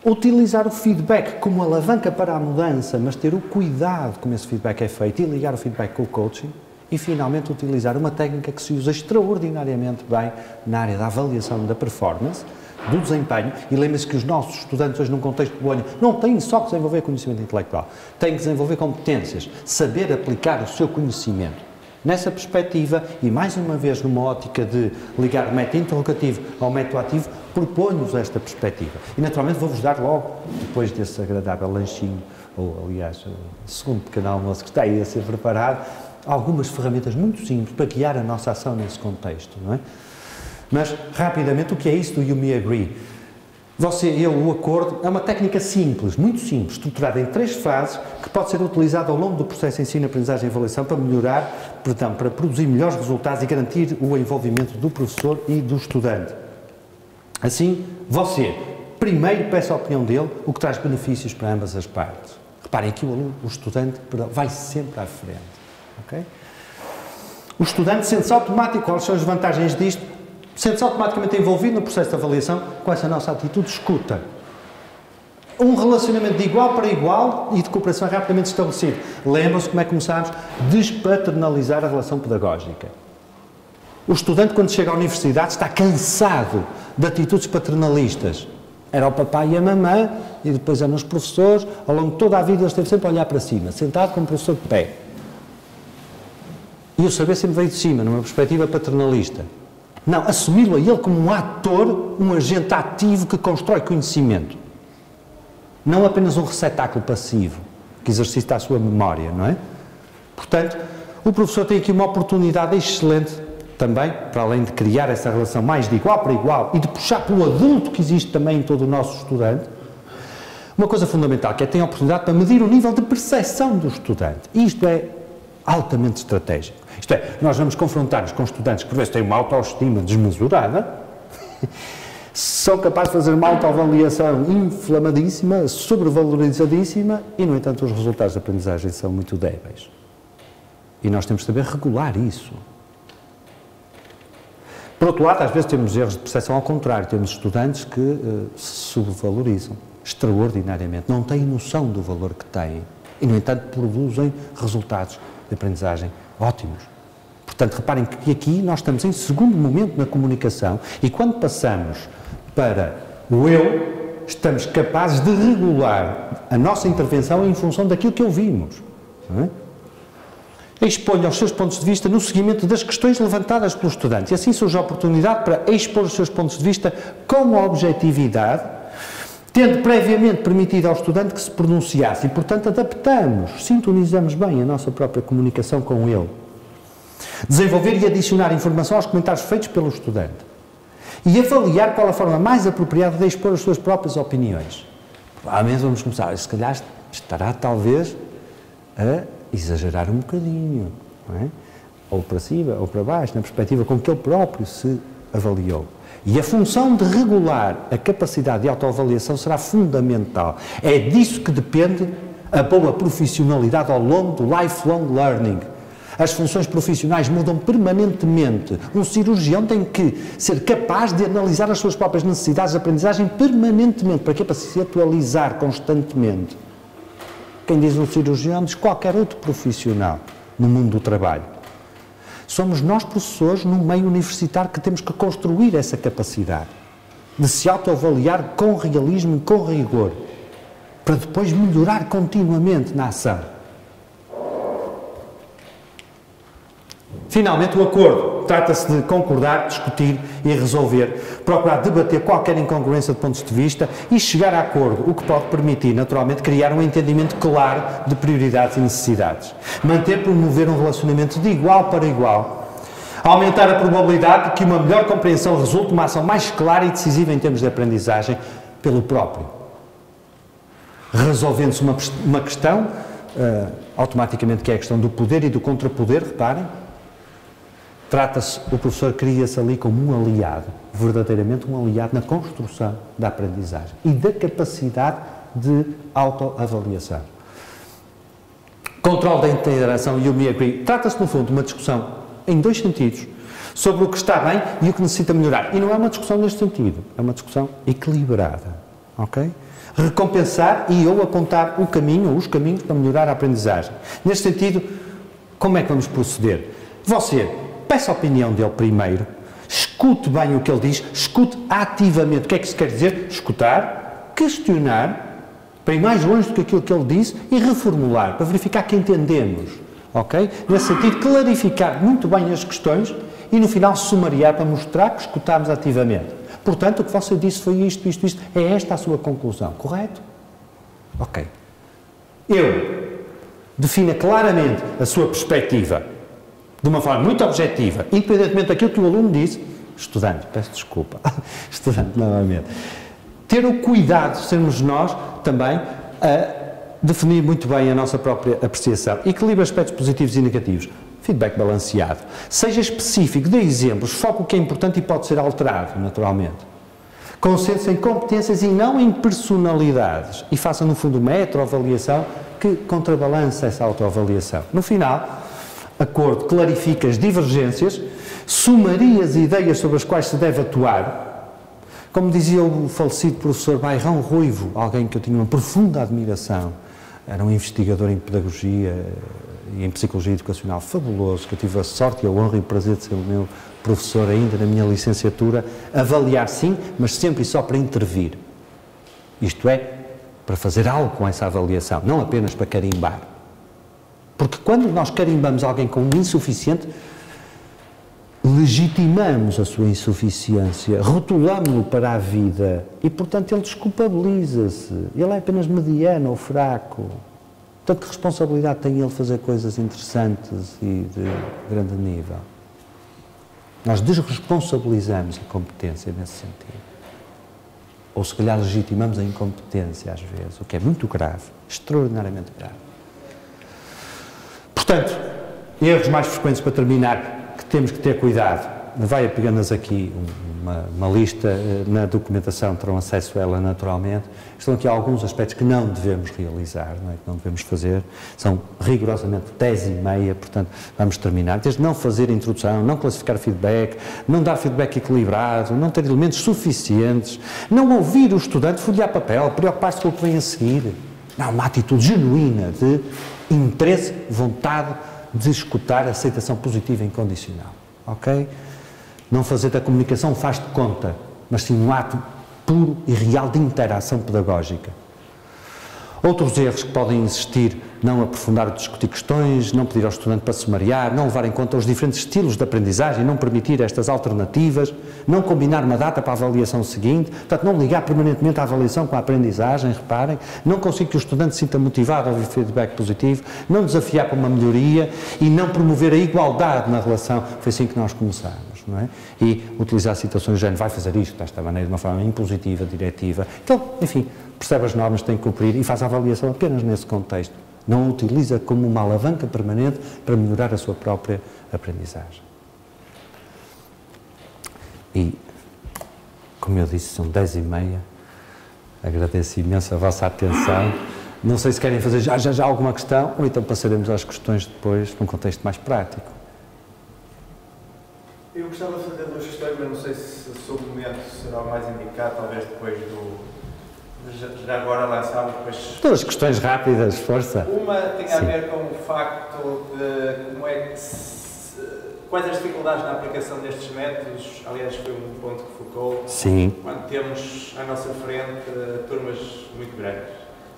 Utilizar o feedback como alavanca para a mudança, mas ter o cuidado como esse feedback é feito e ligar o feedback com o coaching. E, finalmente, utilizar uma técnica que se usa extraordinariamente bem na área da avaliação da performance, do desempenho, e lembrem-se que os nossos estudantes hoje num contexto de Bolonha não têm só que desenvolver conhecimento intelectual, têm que desenvolver competências, saber aplicar o seu conhecimento. Nessa perspectiva, e mais uma vez numa ótica de ligar o método interrogativo ao método ativo, proponho-vos esta perspectiva. E naturalmente vou-vos dar logo, depois desse agradável lanchinho, ou aliás, o segundo pequeno almoço que está aí a ser preparado, algumas ferramentas muito simples para guiar a nossa ação nesse contexto, não é? Mas, rapidamente, o que é isso do You, Me, Agree? O acordo, é uma técnica simples, muito simples, estruturada em 3 fases, que pode ser utilizada ao longo do processo de ensino, aprendizagem e avaliação para melhorar, para produzir melhores resultados e garantir o envolvimento do professor e do estudante. Assim, você, primeiro peça a opinião dele, o que traz benefícios para ambas as partes. Reparem, aqui o estudante vai sempre à frente. Okay? O estudante sente-se automático, quais são as vantagens disto? Sente-se automaticamente envolvido no processo de avaliação com essa nossa atitude de escuta. Um relacionamento de igual para igual e de cooperação rapidamente estabelecido. Lembram-se como é que começámos? Despaternalizar a relação pedagógica. O estudante, quando chega à universidade, está cansado de atitudes paternalistas. Era o papai e a mamã, e depois eram os professores. Ao longo de toda a vida ele esteve sempre a olhar para cima, sentado como professor de pé. E o saber sempre veio de cima, numa perspectiva paternalista. Não, assumi-lo a ele como um ator, um agente ativo que constrói conhecimento. Não apenas um receptáculo passivo, que exercita a sua memória, não é? Portanto, o professor tem aqui uma oportunidade excelente também, para além de criar essa relação mais de igual para igual e de puxar pelo adulto que existe também em todo o nosso estudante, uma coisa fundamental, que é ter a oportunidade para medir o nível de percepção do estudante. E isto é altamente estratégico. Isto é, nós vamos confrontar-nos com estudantes que por vezes têm uma autoestima desmesurada, são capazes de fazer uma autoavaliação inflamadíssima, sobrevalorizadíssima e, no entanto, os resultados de aprendizagem são muito débeis. E nós temos de saber regular isso. Por outro lado, às vezes temos erros de percepção ao contrário. Temos estudantes que se sobrevalorizam extraordinariamente, não têm noção do valor que têm e, no entanto, produzem resultados de aprendizagem ótimos. Portanto, reparem que aqui nós estamos em segundo momento na comunicação e quando passamos para o eu, estamos capazes de regular a nossa intervenção em função daquilo que ouvimos. Não é? Exponha os seus pontos de vista no seguimento das questões levantadas pelo estudante. E assim surge a oportunidade para expor os seus pontos de vista com objetividade, tendo previamente permitido ao estudante que se pronunciasse e, portanto, adaptamos, sintonizamos bem a nossa própria comunicação com ele. Desenvolver e adicionar informação aos comentários feitos pelo estudante. E avaliar qual a forma mais apropriada de expor as suas próprias opiniões. Provavelmente vamos começar, se calhar estará talvez a exagerar um bocadinho, não é? Ou para cima, ou para baixo, na perspectiva com que ele próprio se avaliou. E a função de regular a capacidade de autoavaliação será fundamental. É disso que depende a boa profissionalidade ao longo do lifelong learning. As funções profissionais mudam permanentemente. Um cirurgião tem que ser capaz de analisar as suas próprias necessidades de aprendizagem permanentemente. Para quê? Para se atualizar constantemente. Quem diz um cirurgião diz qualquer outro profissional no mundo do trabalho. Somos nós, professores, no meio universitário, que temos que construir essa capacidade de se autoavaliar com realismo e com rigor, para depois melhorar continuamente na ação. Finalmente, o acordo. Trata-se de concordar, discutir e resolver, procurar debater qualquer incongruência de pontos de vista e chegar a acordo, o que pode permitir, naturalmente, criar um entendimento claro de prioridades e necessidades. Manter, promover um relacionamento de igual para igual. Aumentar a probabilidade de que uma melhor compreensão resulte uma ação mais clara e decisiva em termos de aprendizagem pelo próprio. Resolvendo-se uma questão, automaticamente, que é a questão do poder e do contrapoder, reparem. Trata-se, o professor cria-se ali como um aliado, verdadeiramente um aliado na construção da aprendizagem e da capacidade de autoavaliação. Controle da interação e o me agree. Trata-se, no fundo, de uma discussão em dois sentidos, sobre o que está bem e o que necessita melhorar. E não é uma discussão neste sentido, é uma discussão equilibrada, ok? Recompensar e ou apontar o caminho ou os caminhos para melhorar a aprendizagem. Neste sentido, como é que vamos proceder? Você peça a opinião dele primeiro, escute bem o que ele diz, escute ativamente. O que é que isso quer dizer? Escutar, questionar, para ir mais longe do que aquilo que ele disse e reformular, para verificar que entendemos. Ok? Nesse sentido, clarificar muito bem as questões e no final sumariar para mostrar que escutámos ativamente. Portanto, o que você disse foi isto. É esta a sua conclusão, correto? Ok. Eu defina claramente a sua perspectiva de uma forma muito objetiva, independentemente daquilo que o aluno disse. Estudante, peço desculpa. Estudante, novamente. Ter o cuidado, sermos nós também, a definir muito bem a nossa própria apreciação. Equilibre aspectos positivos e negativos. Feedback balanceado. Seja específico, dê exemplos, foque o que é importante e pode ser alterado, naturalmente. Concentre-se em competências e não em personalidades. E faça, no fundo, uma heteroavaliação que contrabalance essa autoavaliação. No final, acordo, clarifica as divergências, sumaria as ideias sobre as quais se deve atuar, Como dizia o falecido professor Bairrão Ruivo, alguém que eu tinha uma profunda admiração, era um investigador em pedagogia e em psicologia educacional fabuloso, que eu tive a sorte e a honra e o prazer de ser o meu professor ainda na minha licenciatura, avaliar sim, mas sempre e só para intervir. Isto é, para fazer algo com essa avaliação, não apenas para carimbar. Porque quando nós carimbamos alguém como insuficiente, legitimamos a sua insuficiência, rotulamos-lo para a vida e, portanto, ele desculpabiliza-se. Ele é apenas mediano ou fraco. Portanto, que responsabilidade tem ele fazer coisas interessantes e de grande nível? Nós desresponsabilizamos a competência nesse sentido. Ou, se calhar, legitimamos a incompetência, às vezes, o que é muito grave, extraordinariamente grave. Portanto, erros mais frequentes para terminar, que temos que ter cuidado. Vai apenas aqui uma lista, na documentação terão acesso a ela naturalmente. Estão aqui alguns aspectos que não devemos realizar, não é? Que não devemos fazer. São rigorosamente 10h30, portanto, vamos terminar. Desde não fazer introdução, não classificar feedback, não dar feedback equilibrado, não ter elementos suficientes, não ouvir o estudante, folhear papel, preocupar-se com o que vem a seguir. Não, uma atitude genuína de interesse, vontade de escutar, aceitação positiva e incondicional. Ok? Não fazer da comunicação faz de conta, mas sim um ato puro e real de interação pedagógica. Outros erros que podem existir, não aprofundar ou discutir questões, não pedir ao estudante para sumariar, não levar em conta os diferentes estilos de aprendizagem, não permitir estas alternativas, não combinar uma data para a avaliação seguinte, portanto, não ligar permanentemente a avaliação com a aprendizagem, reparem, não conseguir que o estudante se sinta motivado a ouvir feedback positivo, não desafiar para uma melhoria e não promover a igualdade na relação. Foi assim que nós começámos, não é? E utilizar situações do género, vai fazer isto desta maneira, de uma forma impositiva, diretiva. Então, enfim, percebe as normas que tem que cumprir e faz a avaliação apenas nesse contexto. Não a utiliza como uma alavanca permanente para melhorar a sua própria aprendizagem. E, como eu disse, são 10h30. Agradeço imenso a vossa atenção. Não sei se querem fazer já alguma questão ou então passaremos às questões depois, num contexto mais prático. Eu gostava de fazer duas questões, mas não sei se o momento será o mais indicado, talvez depois do... Já agora lançámos depois... Duas questões rápidas, força. Uma tem a ver com o facto de como é que quais as dificuldades na aplicação destes métodos, aliás foi um ponto que focou. Sim. Quando temos à nossa frente turmas muito grandes.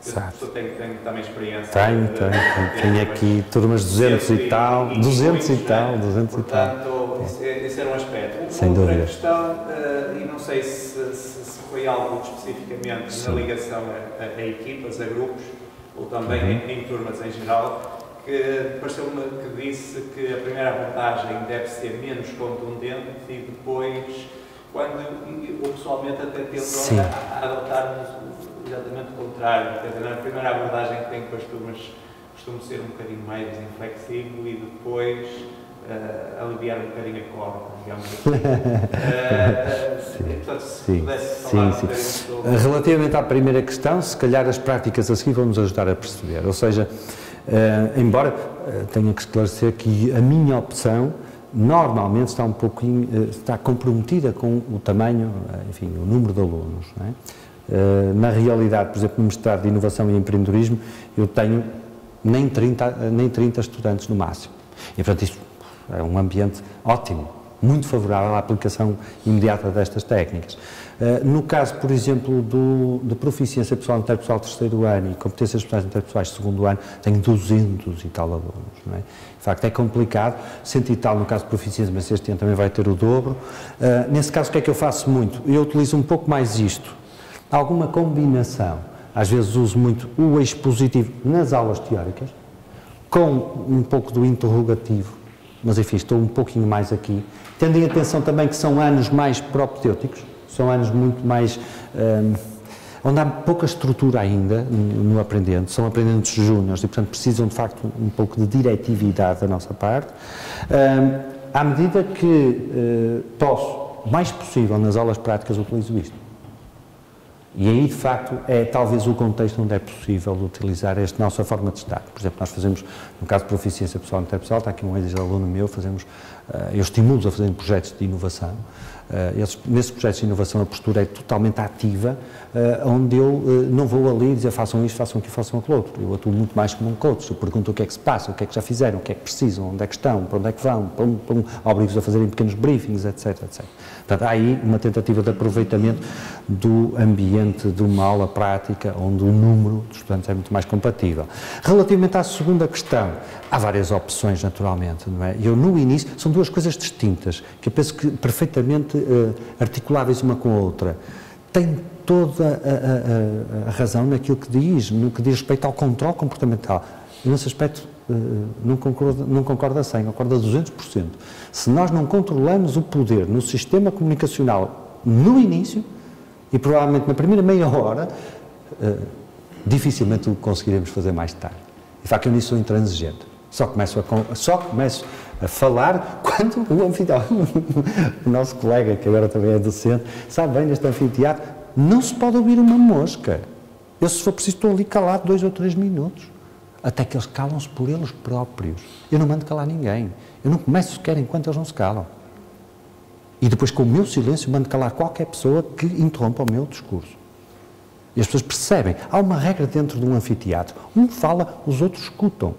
Exato. Eu tenho também experiência. Tenho aqui turmas de 200 e tal, 200 e tal, 200 e tal. Portanto, esse era um aspecto. Sem outra dúvida. Questão, e não sei se foi algo especificamente Sim. na ligação a equipas, a grupos, ou também em turmas em geral, que pareceu-me que disse que a primeira abordagem deve ser menos contundente e depois, quando eu pessoalmente até tento a adotar exatamente o contrário. Quer dizer, na primeira abordagem que tenho com as turmas costumo ser um bocadinho mais inflexível e depois aliviar um bocadinho a corda, digamos assim. Portanto, se pudesse falar um bocadinho sobre... Relativamente à primeira questão, se calhar as práticas a seguir vão nos ajudar a perceber. Ou seja, embora tenha que esclarecer que a minha opção normalmente está um pouco está comprometida com o tamanho, enfim, o número de alunos, não é? Na realidade, por exemplo, no mestrado de Inovação e Empreendedorismo, eu tenho nem 30 estudantes no máximo. E, portanto, isso é um ambiente ótimo, muito favorável à aplicação imediata destas técnicas. No caso, por exemplo, de proficiência pessoal interpessoal terceiro ano e competências pessoais interpessoais segundo ano, tenho 200 e tal alunos, não é? De facto, é complicado, 100 e tal no caso de proficiência, mas este ano também vai ter o dobro. Nesse caso, o que é que eu faço muito? Eu utilizo um pouco mais isto, alguma combinação. Às vezes uso muito o expositivo nas aulas teóricas, com um pouco do interrogativo, mas enfim, estou um pouquinho mais aqui, tendo em atenção também que são anos mais propedêuticos, são anos muito mais, onde há pouca estrutura ainda no aprendente, são aprendentes júniores e, portanto, precisam de facto um pouco de diretividade da nossa parte. À medida que posso, o mais possível nas aulas práticas, utilizo isto. E aí, de facto, é talvez o contexto onde é possível utilizar esta nossa forma de estar. Por exemplo, nós fazemos, no caso de proficiência pessoal e interpessoal, está aqui um ex-aluno meu, fazemos eu estimulo-os a fazerem projetos de inovação. Nesses projetos de inovação a postura é totalmente ativa, onde eu não vou ali dizer façam isto, façam aquilo, façam aquilo outro. Eu atuo muito mais como um coach, eu pergunto o que é que se passa, o que é que já fizeram, o que é que precisam, onde é que estão, para onde é que vão, obrigo-os a fazerem pequenos briefings, etc, etc. Portanto, há aí uma tentativa de aproveitamento do ambiente de uma aula prática, onde o número de estudantes é muito mais compatível. Relativamente à segunda questão, há várias opções, naturalmente, não é? Eu, no início, são duas coisas distintas, que eu penso que perfeitamente articuláveis uma com a outra. Tem toda a razão naquilo que diz, no que diz respeito ao controle comportamental. E nesse aspecto não concordo a 100%, concordo a 200%. Se nós não controlamos o poder no sistema comunicacional no início, e provavelmente na primeira meia hora, dificilmente o conseguiremos fazer mais tarde. De facto, eu nisso sou intransigente. Só começo a falar quando o anfiteatro, o nosso colega, que agora também é docente, sabe bem, neste anfiteatro, não se pode ouvir uma mosca. Eu, se for preciso, estou ali calado 2 ou 3 minutos, até que eles calam-se por eles próprios. Eu não mando calar ninguém. Eu não começo sequer enquanto eles não se calam. E depois, com o meu silêncio, mando calar qualquer pessoa que interrompa o meu discurso. E as pessoas percebem. Há uma regra dentro de um anfiteatro. Um fala, os outros escutam.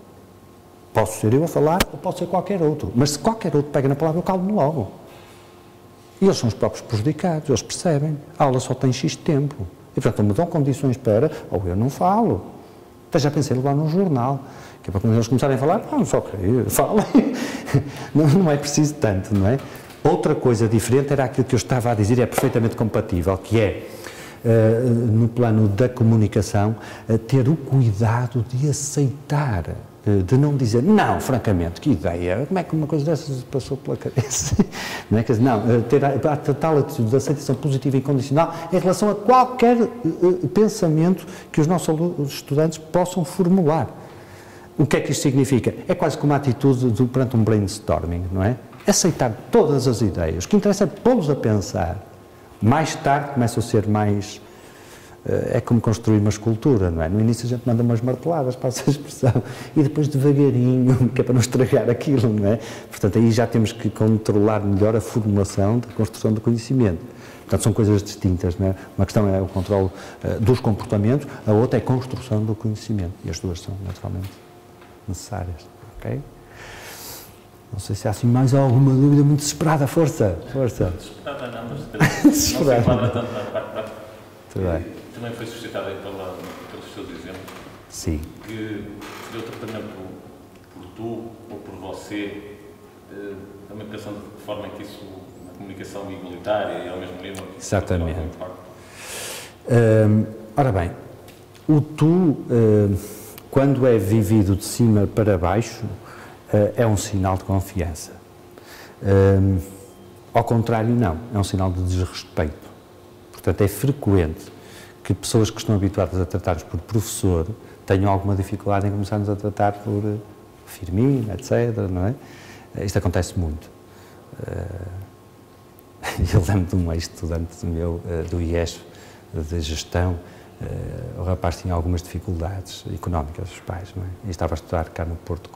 Posso ser eu a falar ou pode ser qualquer outro. Mas se qualquer outro pega na palavra, eu calo-me logo. E eles são os próprios prejudicados, eles percebem. A aula só tem X tempo. E, portanto, me dão condições para, ou eu não falo. Até já pensei em levar num jornal, que é para quando eles começarem a falar, não, só queria, falem. Não é preciso tanto, não é? Outra coisa diferente era aquilo que eu estava a dizer, é perfeitamente compatível, que é, no plano da comunicação, ter o cuidado de aceitar, de não dizer, não, francamente, que ideia, como é que uma coisa dessas passou pela cabeça? Não é? Quer dizer, não, ter a tal atitude de aceitação positiva e incondicional em relação a qualquer pensamento que os nossos estudantes possam formular. O que é que isto significa? É quase como a atitude perante um brainstorming, não é? Aceitar todas as ideias. O que interessa é pô-los a pensar. Mais tarde começa a ser mais... É como construir uma escultura, não é? No início a gente manda umas marteladas, passa a expressão, e depois devagarinho, que é para não estragar aquilo, não é? Portanto, aí já temos que controlar melhor a formulação da construção do conhecimento. Portanto, são coisas distintas, não é? Uma questão é o controle dos comportamentos, a outra é a construção do conhecimento. E as duas são, naturalmente, necessárias, ok? Não sei se há assim mais alguma dúvida muito desesperada. Força, força. Desesperada não, mas não se enquadra tanto na parte prática. Tudo bem. Também foi suscitada aí pelos seus exemplos. Sim. Que deu tratamento por tu ou por você, também pensando de que forma é que isso, na comunicação igualitária e ao mesmo nível... Exatamente. Ora bem, o tu, quando é vivido de cima para baixo, é um sinal de confiança. Ao contrário, não. É um sinal de desrespeito. Portanto, é frequente que pessoas que estão habituadas a tratar-nos por professor tenham alguma dificuldade em começar-nos a tratar por Firmino, etc., não é? Isto acontece muito. Eu lembro de um ex-estudante meu, do IES, de gestão, o rapaz tinha algumas dificuldades económicas, os pais, não é? E estava a estudar cá no Porto,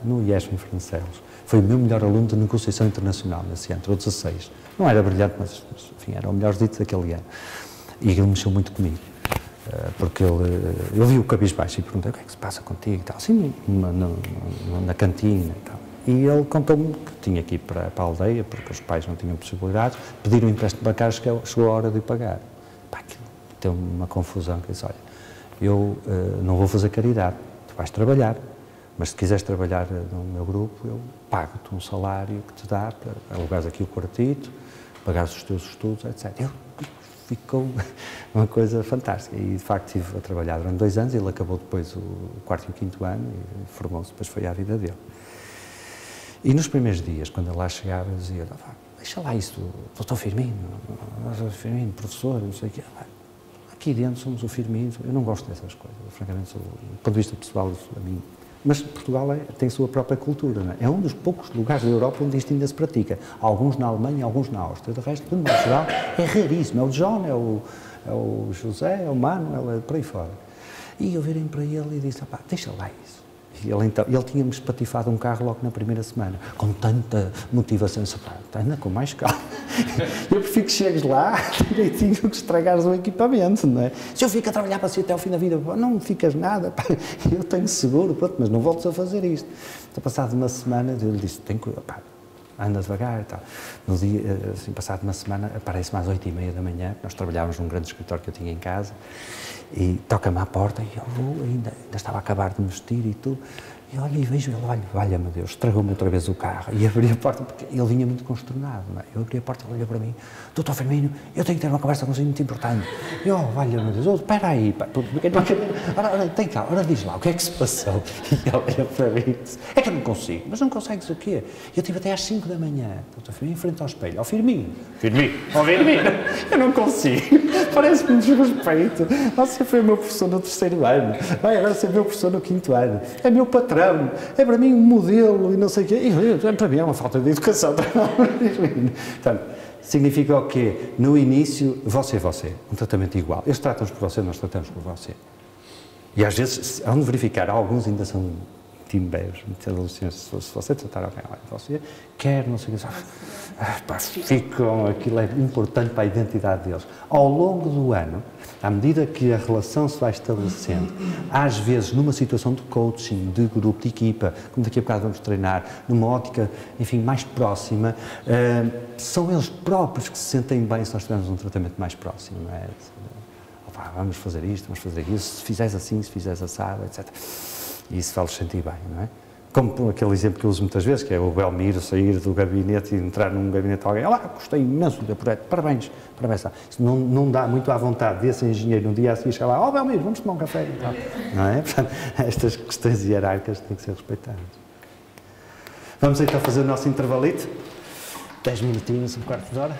no IES, em Francelos. Foi o meu melhor aluno de negociação internacional nesse ano, tirou 16. Não era brilhante, mas, enfim, era o melhor dito daquele ano. E ele mexeu muito comigo, porque eu vi o cabisbaixo e perguntei, o que é que se passa contigo e tal, assim, na cantina e tal. E ele contou-me que tinha que ir para a aldeia, porque os pais não tinham possibilidades, pediram um empréstimo bancário, chegou a hora de o pagar. Pá, aquilo deu uma confusão, que disse, olha, eu não vou fazer caridade, tu vais trabalhar, mas se quiseres trabalhar no meu grupo, eu pago-te um salário que te dá para alugares aqui o quartito, pagares os teus estudos, etc. Ficou uma coisa fantástica e, de facto, estive a trabalhar durante 2 anos, ele acabou depois o 4º e o 5º ano e formou-se, depois foi a vida dele. E nos primeiros dias, quando ele lá chegava, eu dizia, deixa lá isso, doutor Firmino, professor, não sei o quê. Aqui dentro somos o Firmino, eu não gosto dessas coisas, francamente, do ponto de vista pessoal, isso a mim. Mas Portugal tem a sua própria cultura, não é? É um dos poucos lugares da Europa onde isto ainda se pratica. Alguns na Alemanha, alguns na Áustria. De resto, de modo geral, é raríssimo. É o John, é o José, é o Manuel, é por aí fora. E eu virei para ele e disse, deixa lá isso. Ele tinha-me espatifado um carro logo na primeira semana, com tanta motivação. Eu disse, anda com mais calma. Eu prefiro que chegues lá direitinho do que estragares o equipamento, não é? Se eu fico a trabalhar para si até ao fim da vida, não ficas nada, pá, eu tenho seguro, pronto, mas não voltes a fazer isto. Então, passado uma semana, eu lhe disse, tem cuidado, pá, anda devagar e tal. No dia, assim, passado uma semana, aparece-me às 8h30 da manhã, nós trabalhávamos num grande escritório que eu tinha em casa, e toca-me à porta, e eu vou, ainda estava a acabar de me vestir e tudo, e olha, e vejo ele, olha, valha-me Deus, estragou-me outra vez o carro, e abri a porta, porque ele vinha muito consternado, não é? Eu abri a porta, ele olhou para mim, doutor Firmino, eu tenho que ter uma conversa consigo muito importante. E eu, valha-me Deus, espera aí, pá, ora, tem cá, ora diz lá, o que é que se passou? E ele olha para mim e disse, é que eu não consigo, mas não consegues o quê? Eu estive até às 5 da manhã, doutor Firmino, em frente ao espelho, ao Firmino, eu não consigo, parece-me desrespeito, você foi o meu professor no 3º ano, vai agora ser meu professor no 5º ano, é meu patrão, é para mim um modelo e não sei o quê, e para mim é uma falta de educação. Portanto, significa o quê? No início, você, um tratamento igual. Eles tratam-nos por você, nós tratamos por você. E às vezes, onde verificar, alguns ainda são timbeiros, se você tratar alguém, olha, você quer, não sei o que, ficam, aquilo é importante para a identidade deles. Ao longo do ano, à medida que a relação se vai estabelecendo, às vezes numa situação de coaching, de grupo, de equipa, como daqui a bocado vamos treinar, numa ótica, enfim, mais próxima, são eles próprios que se sentem bem se nós tivermos um tratamento mais próximo, não é? Opa, vamos fazer isto, vamos fazer isso, se fizeres assim, se fizeres assado, etc. E isso faz-los sentir bem, não é? Como aquele exemplo que eu uso muitas vezes, que é o Belmiro sair do gabinete e entrar num gabinete de alguém, gostei imenso do projeto, parabéns. Isso não dá muito à vontade desse engenheiro no dia a seguir chegar lá, Belmiro, vamos tomar um café e tal, não é? Portanto, estas questões hierárquicas têm que ser respeitadas. Vamos então fazer o nosso intervalito, 10 minutinhos, um quarto de hora.